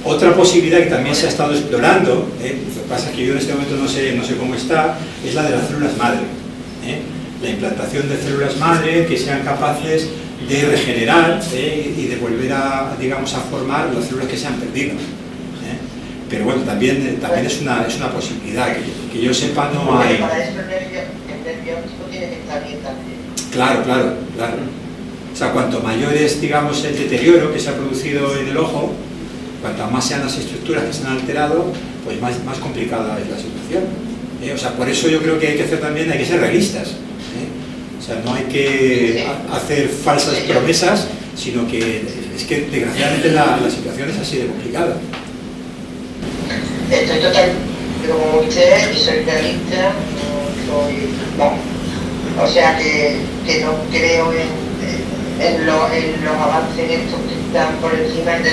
Otra posibilidad que también se ha estado explorando, lo que pasa es que yo en este momento no sé cómo está, es la de las células madre. La implantación de células madre que sean capaces de regenerar y de volver a formar las células que se han perdido. Pero bueno, también es una posibilidad, que yo sepa no hay... Para eso el nervio tiene que estar bien también. Claro. O sea, cuanto mayor es, digamos, el deterioro que se ha producido en el ojo, cuanto más sean las estructuras que se han alterado, pues más complicada es la situación. O sea, por eso yo creo que hay que ser realistas. O sea, no hay que hacer falsas promesas, sino que es que desgraciadamente la situación es así de complicada. Estoy totalmente como usted y soy realista, o sea que no creo en los avances estos que están por encima en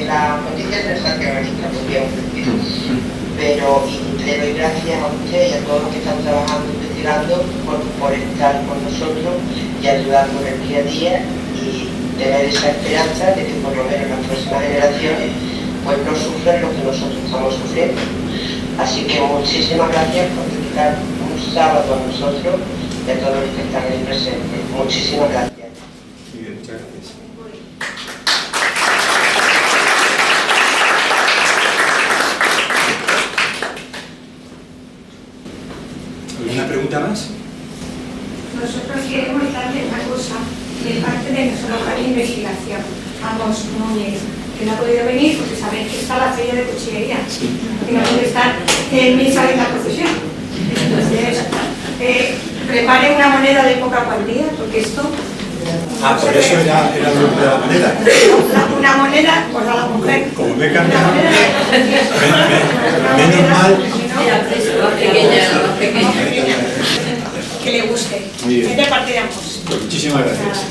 las noticias sensacionalistas, podríamos decir. Pero le doy gracias a usted y a todos los que están trabajando, investigando, por estar con nosotros y ayudarnos en el día a día y tener esa esperanza de que por lo menos las próximas generaciones pues no sufran lo que nosotros estamos sufriendo. Así que muchísimas gracias por dedicar un sábado a nosotros y a todos los que están ahí presentes. Muchísimas gracias. Muy bien, muchas gracias. ¿Alguna pregunta más? Nosotros queremos darle una cosa de parte de nuestro local de investigación. Vamos, Núñez, que no ha podido venir porque sabéis que está la feria de cuchillería y no puede estar en misa de la procesión. Entonces, prepare una moneda de poca cuantía, porque esto... Por eso era el grupo de la moneda. Una moneda, pues a la mujer. Como me he cambiado. Menos mal. Que le guste. Muy bien. Es de parte de ambos. Pues muchísimas gracias.